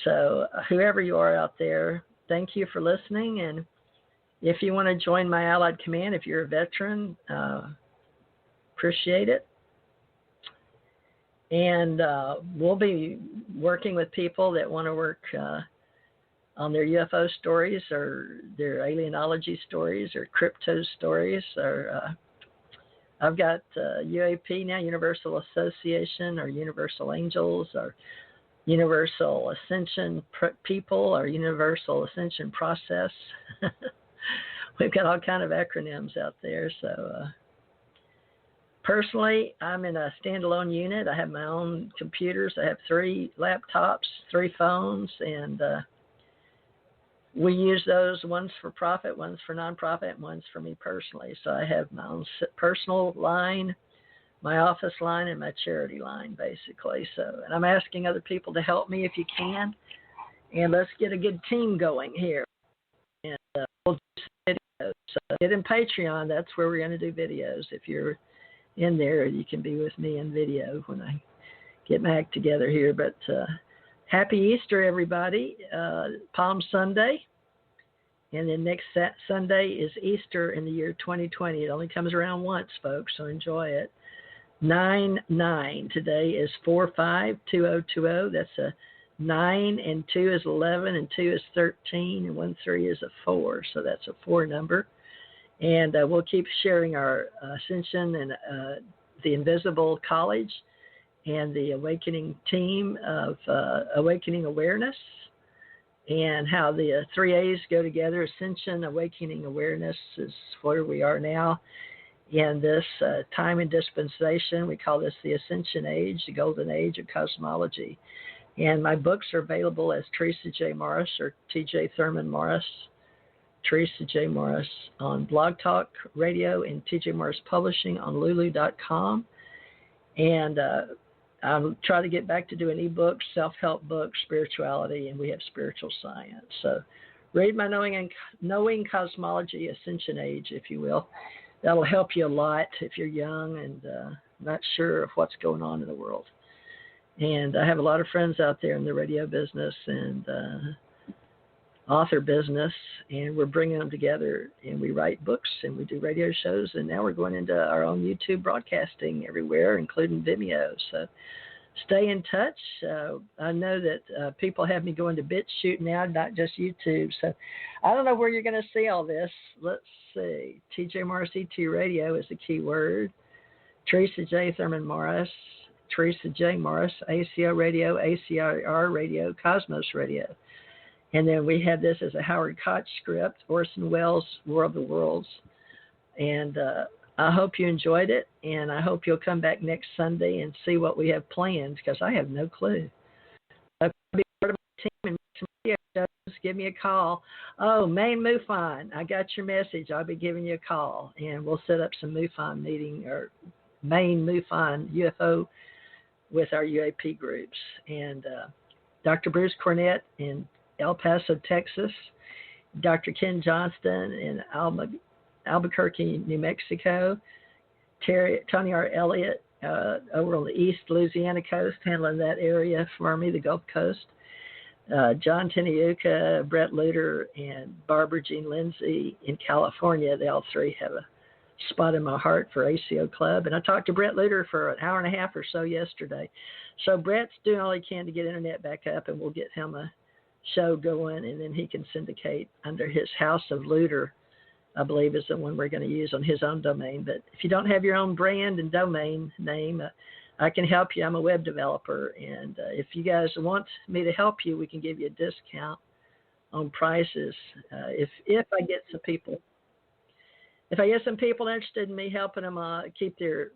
So whoever you are out there, thank you for listening. And if you want to join my Allied Command, if you're a veteran, appreciate it. And we'll be working with people that want to work on their UFO stories or their alienology stories or crypto stories. Or I've got UAP now, Universal Association, or Universal Angels, or Universal Ascension People, or Universal Ascension Process. We've got all kind of acronyms out there. So personally, I'm in a standalone unit. I have my own computers. I have 3 laptops, 3 phones, and we use those. One's for profit, one's for nonprofit, and one's for me personally. So I have my own personal line, my office line, and my charity line, basically. So, and I'm asking other people to help me if you can, and let's get a good team going here. And we'll do some videos. So get in Patreon. That's where we're going to do videos. If you're in there, you can be with me in video when I get my act together here. But happy Easter, everybody. Palm Sunday. And then next Sunday is Easter in the year 2020. It only comes around once, folks, so enjoy it. 9/9. Today is 452020. That's a 9, and 2 is 11, and 2 is 13, and 1 3 is a 4. So that's a 4 number. And we'll keep sharing our Ascension and the Invisible College and the Awakening team of Awakening Awareness, and how the 3 A's go together. Ascension, Awakening Awareness is where we are now in this time and dispensation. We call this the Ascension Age, the Golden Age of Cosmology. And my books are available as Teresa J. Morris or T.J. Thurman Morris. Teresa J. Morris on Blog Talk Radio, and T.J. Morris Publishing on Lulu.com. And I'll try to get back to doing ebooks, self-help books, spirituality, and we have spiritual science. So read my Knowing Cosmology Ascension Age, if you will. That'll help you a lot if you're young and not sure of what's going on in the world. And I have a lot of friends out there in the radio business and author business, and we're bringing them together, and we write books and we do radio shows, and now we're going into our own YouTube broadcasting everywhere, including Vimeo. So stay in touch. I know that people have me going to BitChute now, not just YouTube. So I don't know where you're going to see all this. Let's see. TJ Morris ET Radio is the key word. Teresa J. Thurman Morris, Teresa J. Morris, ACO Radio, ACIR Radio, Cosmos Radio. And then we have this as a Howard Koch script, Orson Welles' War of the Worlds. And I hope you enjoyed it, and I hope you'll come back next Sunday and see what we have planned, because I have no clue. I'll be part of my team and make some video shows. Give me a call. Oh, Maine MUFON, I got your message. I'll be giving you a call, and we'll set up some MUFON meeting, or Maine MUFON UFO with our UAP groups. And Dr. Bruce Cornett in El Paso, Texas, Dr. Ken Johnston in Albuquerque, New Mexico, Tony R. Elliott over on the East Louisiana coast, handling that area for me, the Gulf Coast, John Teniuka, Brett Luter, and Barbara Jean Lindsay in California. They all 3 have a spot in my heart for ACO Club. And I talked to Brett Luter for an hour and a half or so yesterday. So Brett's doing all he can to get internet back up, and we'll get him a show going, and then he can syndicate under his House of Luter, I believe is the one we're going to use on his own domain. But if you don't have your own brand and domain name, I can help you. I'm a web developer, and if you guys want me to help you, we can give you a discount on prices. If I get some people, interested in me helping them keep their,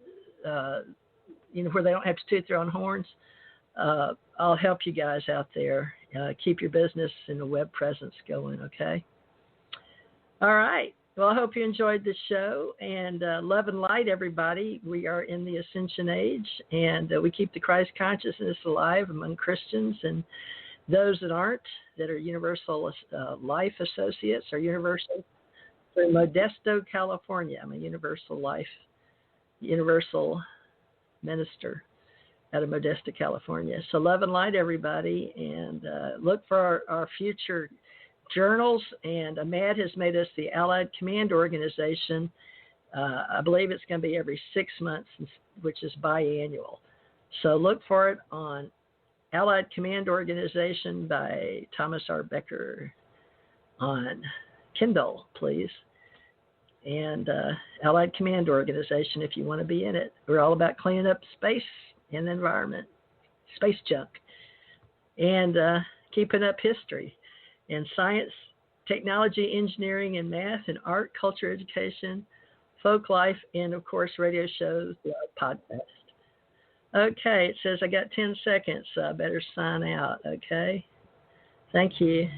where they don't have to toot their own horns, I'll help you guys out there. Keep your business and the web presence going, okay? All right. Well, I hope you enjoyed the show, and love and light, everybody. We are in the Ascension Age, and we keep the Christ consciousness alive among Christians and those that aren't, that are Universal Life Associates or Universal through Modesto, California. I'm a Universal minister out of Modesto, California. So love and light, everybody, and look for our future journals. And Ahmad has made us the Allied Command Organization. I believe it's going to be every 6 months, which is biannual. So look for it on Allied Command Organization by Thomas R. Becker on Kindle, please. And Allied Command Organization, if you want to be in it. We're all about cleaning up space and environment, space junk, and keeping up history and science, technology, engineering, and math, and art, culture, education, folk life, and, of course, radio shows, podcast. Okay, it says I got 10 seconds, so I better sign out, okay? Thank you.